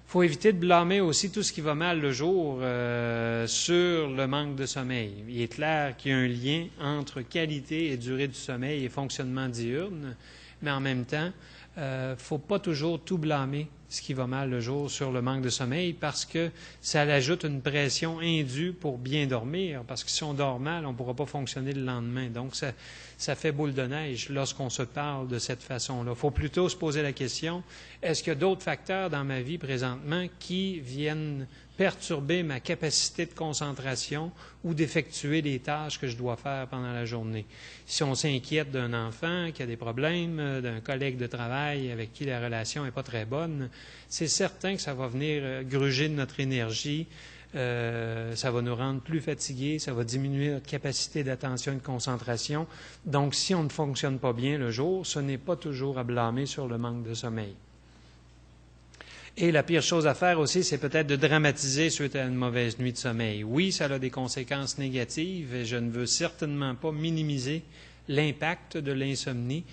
Il faut éviter de blâmer aussi tout ce qui va mal le jour sur le manque de sommeil. Il est clair qu'il y a un lien entre qualité et durée du sommeil et fonctionnement diurne, mais en même temps, il ne faut pas toujours tout blâmer ce qui va mal le jour sur le manque de sommeil parce que ça ajoute une pression indue pour bien dormir, parce que si on dort mal, on ne pourra pas fonctionner le lendemain. Donc, ça fait boule de neige lorsqu'on se parle de cette façon-là. Il faut plutôt se poser la question, est-ce qu'il y a d'autres facteurs dans ma vie présentement qui viennent perturber ma capacité de concentration ou d'effectuer les tâches que je dois faire pendant la journée? Si on s'inquiète d'un enfant qui a des problèmes, d'un collègue de travail avec qui la relation n'est pas très bonne, c'est certain que ça va venir gruger de notre énergie, ça va nous rendre plus fatigués, ça va diminuer notre capacité d'attention et de concentration. Donc, si on ne fonctionne pas bien le jour, ce n'est pas toujours à blâmer sur le manque de sommeil. Et la pire chose à faire aussi, c'est peut-être de dramatiser suite à une mauvaise nuit de sommeil. Oui, ça a des conséquences négatives et je ne veux certainement pas minimiser l'impact de l'insomnie,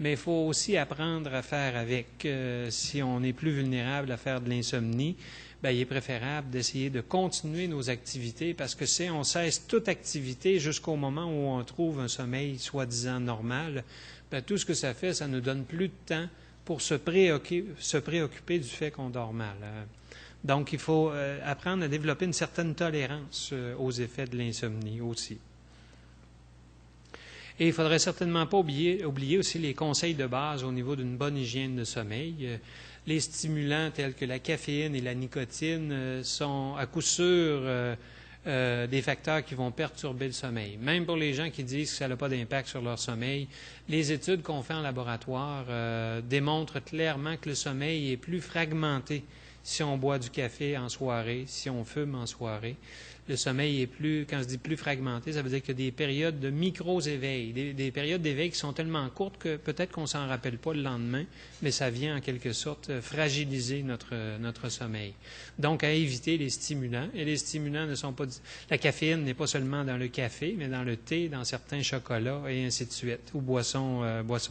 mais il faut aussi apprendre à faire avec. Si on est plus vulnérable à faire de l'insomnie, bien, il est préférable d'essayer de continuer nos activités parce que si on cesse toute activité jusqu'au moment où on trouve un sommeil soi-disant normal, bien, tout ce que ça fait, ça nous donne plus de temps pour se préoccuper du fait qu'on dort mal. Donc, il faut apprendre à développer une certaine tolérance aux effets de l'insomnie aussi. Et il ne faudrait certainement pas oublier aussi les conseils de base au niveau d'une bonne hygiène de sommeil. Les stimulants tels que la caféine et la nicotine sont à coup sûr des facteurs qui vont perturber le sommeil. Même pour les gens qui disent que ça n'a pas d'impact sur leur sommeil, les études qu'on fait en laboratoire démontrent clairement que le sommeil est plus fragmenté si on boit du café en soirée, si on fume en soirée. Le sommeil est plus, quand je dis plus fragmenté, ça veut dire qu'il y a des périodes de micro-éveils, des périodes d'éveil qui sont tellement courtes que peut-être qu'on ne s'en rappelle pas le lendemain, mais ça vient en quelque sorte fragiliser notre sommeil. Donc, à éviter les stimulants. Et les stimulants ne sont pas... La caféine n'est pas seulement dans le café, mais dans le thé, dans certains chocolats et ainsi de suite, ou boissons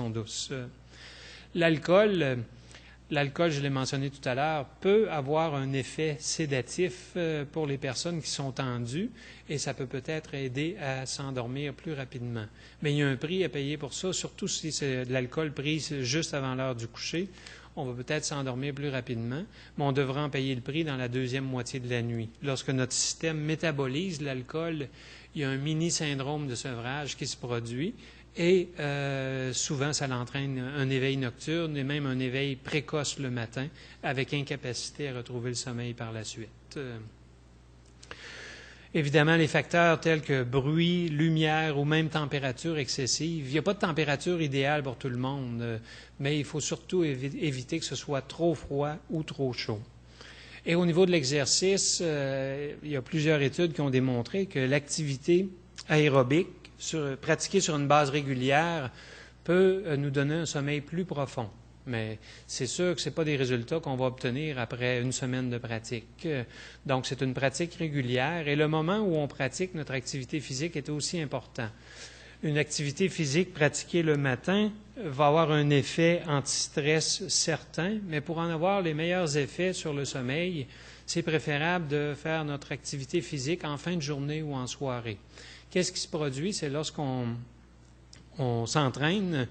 douces. L'alcool, je l'ai mentionné tout à l'heure, peut avoir un effet sédatif pour les personnes qui sont tendues et ça peut peut-être aider à s'endormir plus rapidement. Mais il y a un prix à payer pour ça, surtout si c'est de l'alcool pris juste avant l'heure du coucher. On va peut-être s'endormir plus rapidement, mais on devra en payer le prix dans la deuxième moitié de la nuit. Lorsque notre système métabolise l'alcool, il y a un mini-syndrome de sevrage qui se produit. Et souvent, ça l'entraîne un éveil nocturne et même un éveil précoce le matin avec incapacité à retrouver le sommeil par la suite. Évidemment, les facteurs tels que bruit, lumière ou même température excessive. Il n'y a pas de température idéale pour tout le monde, mais il faut surtout éviter que ce soit trop froid ou trop chaud. Et au niveau de l'exercice, il y a plusieurs études qui ont démontré que l'activité aérobique pratiquer sur une base régulière peut nous donner un sommeil plus profond. Mais c'est sûr que ce n'est pas des résultats qu'on va obtenir après une semaine de pratique. Donc, c'est une pratique régulière et le moment où on pratique notre activité physique est aussi important. Une activité physique pratiquée le matin va avoir un effet anti-stress certain, mais pour en avoir les meilleurs effets sur le sommeil, c'est préférable de faire notre activité physique en fin de journée ou en soirée. Qu'est-ce qui se produit? C'est lorsqu'on s'entraîne,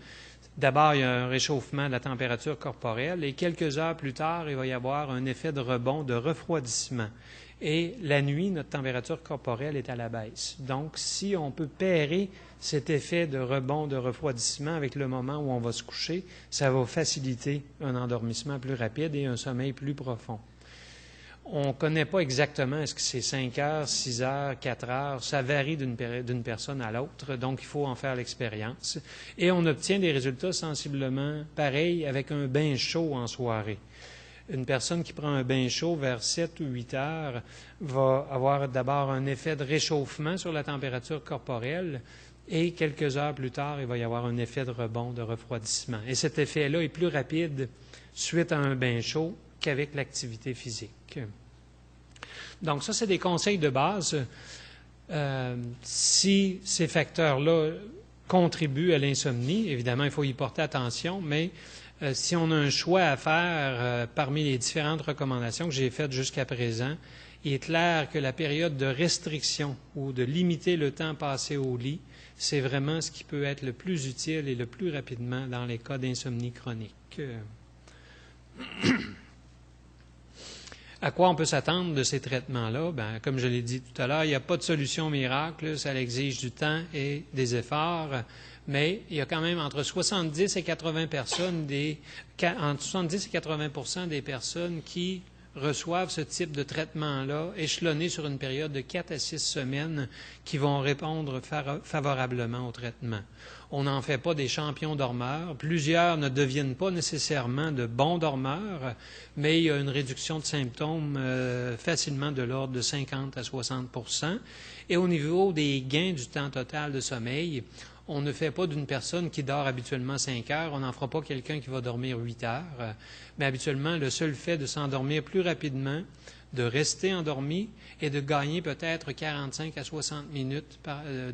d'abord, il y a un réchauffement de la température corporelle et quelques heures plus tard, il va y avoir un effet de rebond, de refroidissement. Et la nuit, notre température corporelle est à la baisse. Donc, si on peut pairer cet effet de rebond, de refroidissement avec le moment où on va se coucher, ça va faciliter un endormissement plus rapide et un sommeil plus profond. On ne connaît pas exactement est-ce que c'est 5 heures, 6 heures, 4 heures. Ça varie d'une personne à l'autre, donc il faut en faire l'expérience. Et on obtient des résultats sensiblement pareils avec un bain chaud en soirée. Une personne qui prend un bain chaud vers 7 ou 8 heures va avoir d'abord un effet de réchauffement sur la température corporelle et quelques heures plus tard, il va y avoir un effet de rebond, de refroidissement. Et cet effet-là est plus rapide suite à un bain chaud qu'avec l'activité physique. Donc ça, c'est des conseils de base. Si ces facteurs-là contribuent à l'insomnie, évidemment, il faut y porter attention, mais si on a un choix à faire parmi les différentes recommandations que j'ai faites jusqu'à présent, il est clair que la période de restriction ou de limiter le temps passé au lit, c'est vraiment ce qui peut être le plus utile et le plus rapidement dans les cas d'insomnie chronique. À quoi on peut s'attendre de ces traitements-là? Bien, comme je l'ai dit tout à l'heure, il n'y a pas de solution miracle, ça exige du temps et des efforts, mais il y a quand même entre 70 et 80 entre 70 et 80% des personnes qui reçoivent ce type de traitement-là, échelonné sur une période de 4 à 6 semaines, qui vont répondre favorablement au traitement. On n'en fait pas des champions dormeurs. Plusieurs ne deviennent pas nécessairement de bons dormeurs, mais il y a une réduction de symptômes facilement de l'ordre de 50 à 60%. Et au niveau des gains du temps total de sommeil, on ne fait pas d'une personne qui dort habituellement 5 heures, on n'en fera pas quelqu'un qui va dormir 8 heures, mais habituellement, le seul fait de s'endormir plus rapidement, de rester endormi et de gagner peut-être 45 à 60 minutes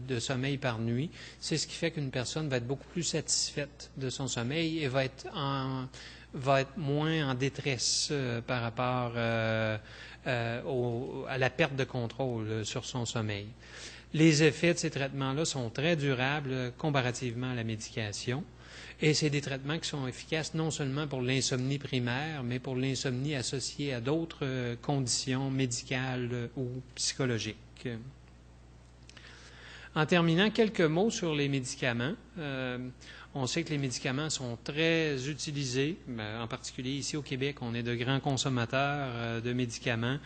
de sommeil par nuit, c'est ce qui fait qu'une personne va être beaucoup plus satisfaite de son sommeil et va être moins en détresse par rapport à la perte de contrôle sur son sommeil. Les effets de ces traitements-là sont très durables comparativement à la médication. Et c'est des traitements qui sont efficaces non seulement pour l'insomnie primaire, mais pour l'insomnie associée à d'autres conditions médicales ou psychologiques. En terminant, quelques mots sur les médicaments. On sait que les médicaments sont très utilisés, en particulier ici au Québec, on est de grands consommateurs de médicaments.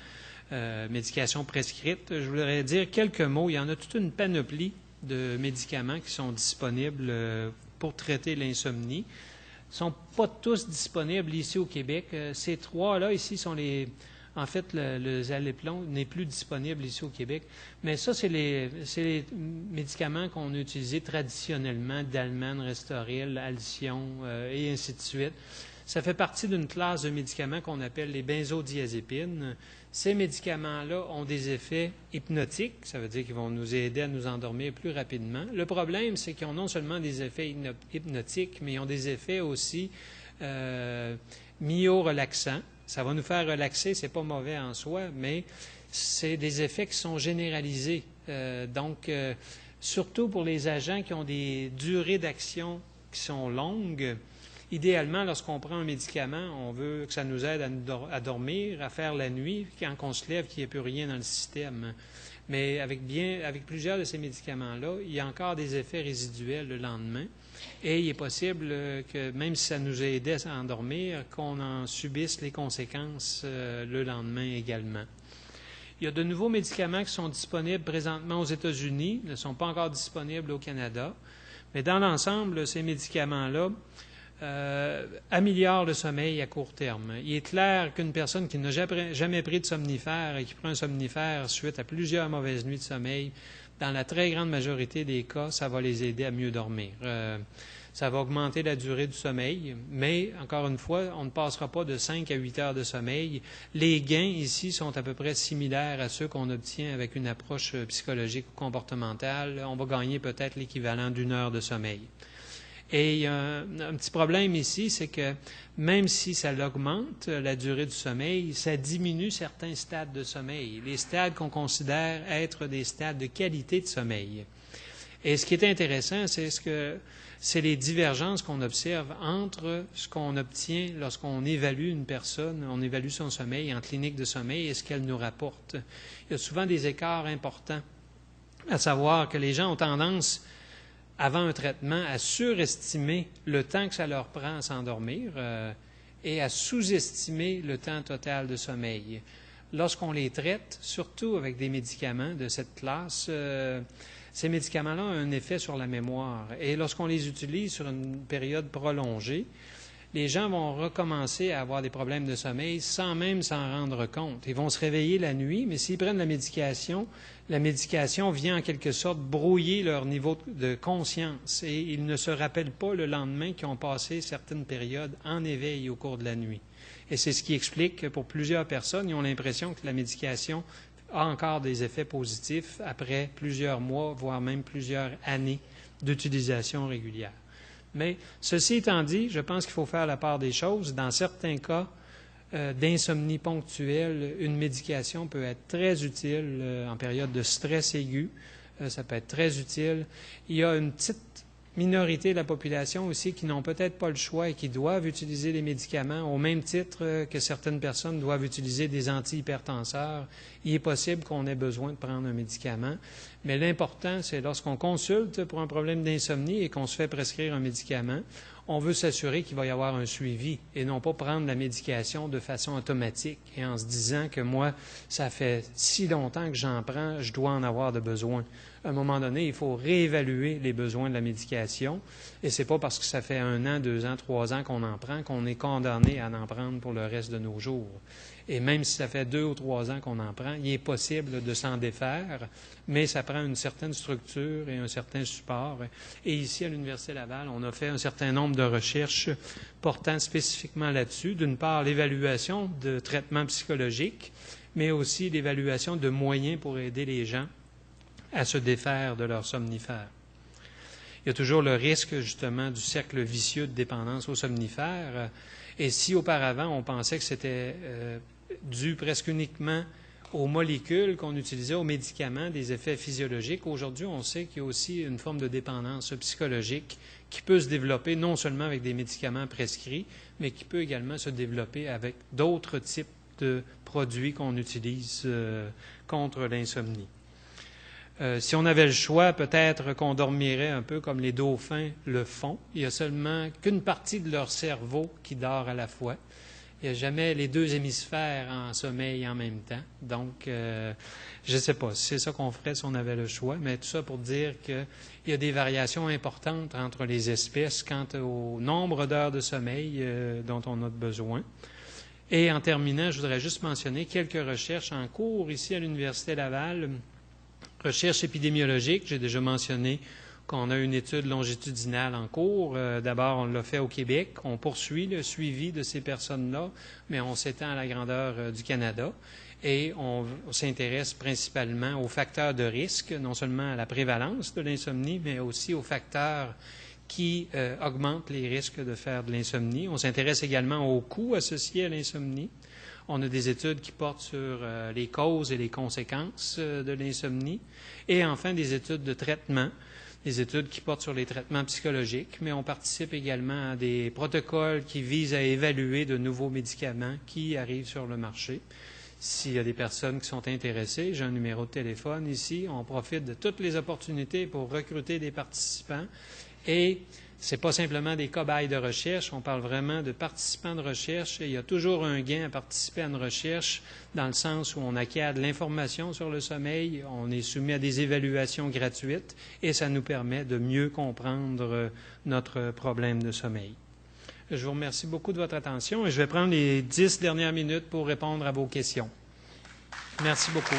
Médications prescrites. Je voudrais dire quelques mots. Il y en a toute une panoplie de médicaments qui sont disponibles pour traiter l'insomnie. Ils ne sont pas tous disponibles ici au Québec. Ces trois-là ici sont les... En fait, le Zaleplon n'est plus disponible ici au Québec. Mais ça, c'est les médicaments qu'on a utilisés traditionnellement, Dalman, Restoril, Alcyon et ainsi de suite. Ça fait partie d'une classe de médicaments qu'on appelle les benzodiazépines. Ces médicaments-là ont des effets hypnotiques, ça veut dire qu'ils vont nous aider à nous endormir plus rapidement. Le problème, c'est qu'ils ont non seulement des effets hypnotiques, mais ils ont des effets aussi myorelaxants. Ça va nous faire relaxer, c'est pas mauvais en soi, mais c'est des effets qui sont généralisés. Surtout pour les agents qui ont des durées d'action qui sont longues. Idéalement, lorsqu'on prend un médicament, on veut que ça nous aide à dormir, à faire la nuit, quand on se lève, qu'il n'y ait plus rien dans le système. Mais avec plusieurs de ces médicaments-là, il y a encore des effets résiduels le lendemain. Et il est possible que, même si ça nous aidait à endormir, qu'on en subisse les conséquences le lendemain également. Il y a de nouveaux médicaments qui sont disponibles présentement aux États-Unis, ne sont pas encore disponibles au Canada. Mais dans l'ensemble, ces médicaments-là améliore le sommeil à court terme. Il est clair qu'une personne qui n'a jamais pris de somnifère et qui prend un somnifère suite à plusieurs mauvaises nuits de sommeil, dans la très grande majorité des cas, ça va les aider à mieux dormir. Ça va augmenter la durée du sommeil, mais, encore une fois, on ne passera pas de 5 à 8 heures de sommeil. Les gains ici sont à peu près similaires à ceux qu'on obtient avec une approche psychologique ou comportementale. On va gagner peut-être l'équivalent d'1 heure de sommeil. Et il y a un petit problème ici, c'est que même si ça augmente la durée du sommeil, ça diminue certains stades de sommeil, les stades qu'on considère être des stades de qualité de sommeil. Et ce qui est intéressant, c'est les divergences qu'on observe entre ce qu'on obtient lorsqu'on évalue une personne, on évalue son sommeil en clinique de sommeil et ce qu'elle nous rapporte. Il y a souvent des écarts importants, à savoir que les gens ont tendance avant un traitement, à surestimer le temps que ça leur prend à s'endormir et à sous-estimer le temps total de sommeil. Lorsqu'on les traite, surtout avec des médicaments de cette classe, ces médicaments-là ont un effet sur la mémoire. Et lorsqu'on les utilise sur une période prolongée, les gens vont recommencer à avoir des problèmes de sommeil sans même s'en rendre compte. Ils vont se réveiller la nuit, mais s'ils prennent la médication vient en quelque sorte brouiller leur niveau de conscience et ils ne se rappellent pas le lendemain qu'ils ont passé certaines périodes en éveil au cours de la nuit. Et c'est ce qui explique que pour plusieurs personnes, ils ont l'impression que la médication a encore des effets positifs après plusieurs mois, voire même plusieurs années d'utilisation régulière. Mais ceci étant dit, je pense qu'il faut faire la part des choses. Dans certains cas d'insomnie ponctuelle, une médication peut être très utile en période de stress aigu. Ça peut être très utile. Il y a une petite minorité de la population aussi qui n'ont peut-être pas le choix et qui doivent utiliser des médicaments au même titre que certaines personnes doivent utiliser des antihypertenseurs. Il est possible qu'on ait besoin de prendre un médicament, mais l'important, c'est lorsqu'on consulte pour un problème d'insomnie et qu'on se fait prescrire un médicament, on veut s'assurer qu'il va y avoir un suivi et non pas prendre la médication de façon automatique et en se disant que moi, ça fait si longtemps que j'en prends, je dois en avoir de besoin. À un moment donné, il faut réévaluer les besoins de la médication et c'est pas parce que ça fait 1 an, 2 ans, 3 ans qu'on en prend qu'on est condamné à en prendre pour le reste de nos jours. Et même si ça fait 2 ou 3 ans qu'on en prend, il est possible de s'en défaire, mais ça prend une certaine structure et un certain support. Et ici, à l'Université Laval, on a fait un certain nombre de recherches portant spécifiquement là-dessus. D'une part, l'évaluation de traitements psychologiques, mais aussi l'évaluation de moyens pour aider les gens à se défaire de leurs somnifères. Il y a toujours le risque, justement, du cercle vicieux de dépendance aux somnifères. Et si auparavant, on pensait que c'était dû presque uniquement aux molécules qu'on utilisait, aux médicaments, des effets physiologiques, aujourd'hui, on sait qu'il y a aussi une forme de dépendance psychologique qui peut se développer non seulement avec des médicaments prescrits, mais qui peut également se développer avec d'autres types de produits qu'on utilise contre l'insomnie. Si on avait le choix, peut-être qu'on dormirait un peu comme les dauphins le font. Il n'y a seulement qu'une partie de leur cerveau qui dort à la fois. Il n'y a jamais les 2 hémisphères en sommeil en même temps. Donc, je ne sais pas si c'est ça qu'on ferait si on avait le choix, mais tout ça pour dire qu'il y a des variations importantes entre les espèces quant au nombre d'heures de sommeil dont on a besoin. Et en terminant, je voudrais juste mentionner quelques recherches en cours ici à l'Université Laval. Recherche épidémiologique, j'ai déjà mentionné qu'on a une étude longitudinale en cours. D'abord, on l'a fait au Québec. On poursuit le suivi de ces personnes-là, mais on s'étend à la grandeur du Canada. Et on s'intéresse principalement aux facteurs de risque, non seulement à la prévalence de l'insomnie, mais aussi aux facteurs qui augmentent les risques de faire de l'insomnie. On s'intéresse également aux coûts associés à l'insomnie. On a des études qui portent sur les causes et les conséquences de l'insomnie. Et enfin, des études de traitement, des études qui portent sur les traitements psychologiques, mais on participe également à des protocoles qui visent à évaluer de nouveaux médicaments qui arrivent sur le marché. S'il y a des personnes qui sont intéressées, j'ai un numéro de téléphone ici. On profite de toutes les opportunités pour recruter des participants. Et ce n'est pas simplement des cobayes de recherche, on parle vraiment de participants de recherche et il y a toujours un gain à participer à une recherche dans le sens où on acquiert de l'information sur le sommeil, on est soumis à des évaluations gratuites et ça nous permet de mieux comprendre notre problème de sommeil. Je vous remercie beaucoup de votre attention et je vais prendre les 10 dernières minutes pour répondre à vos questions. Merci beaucoup.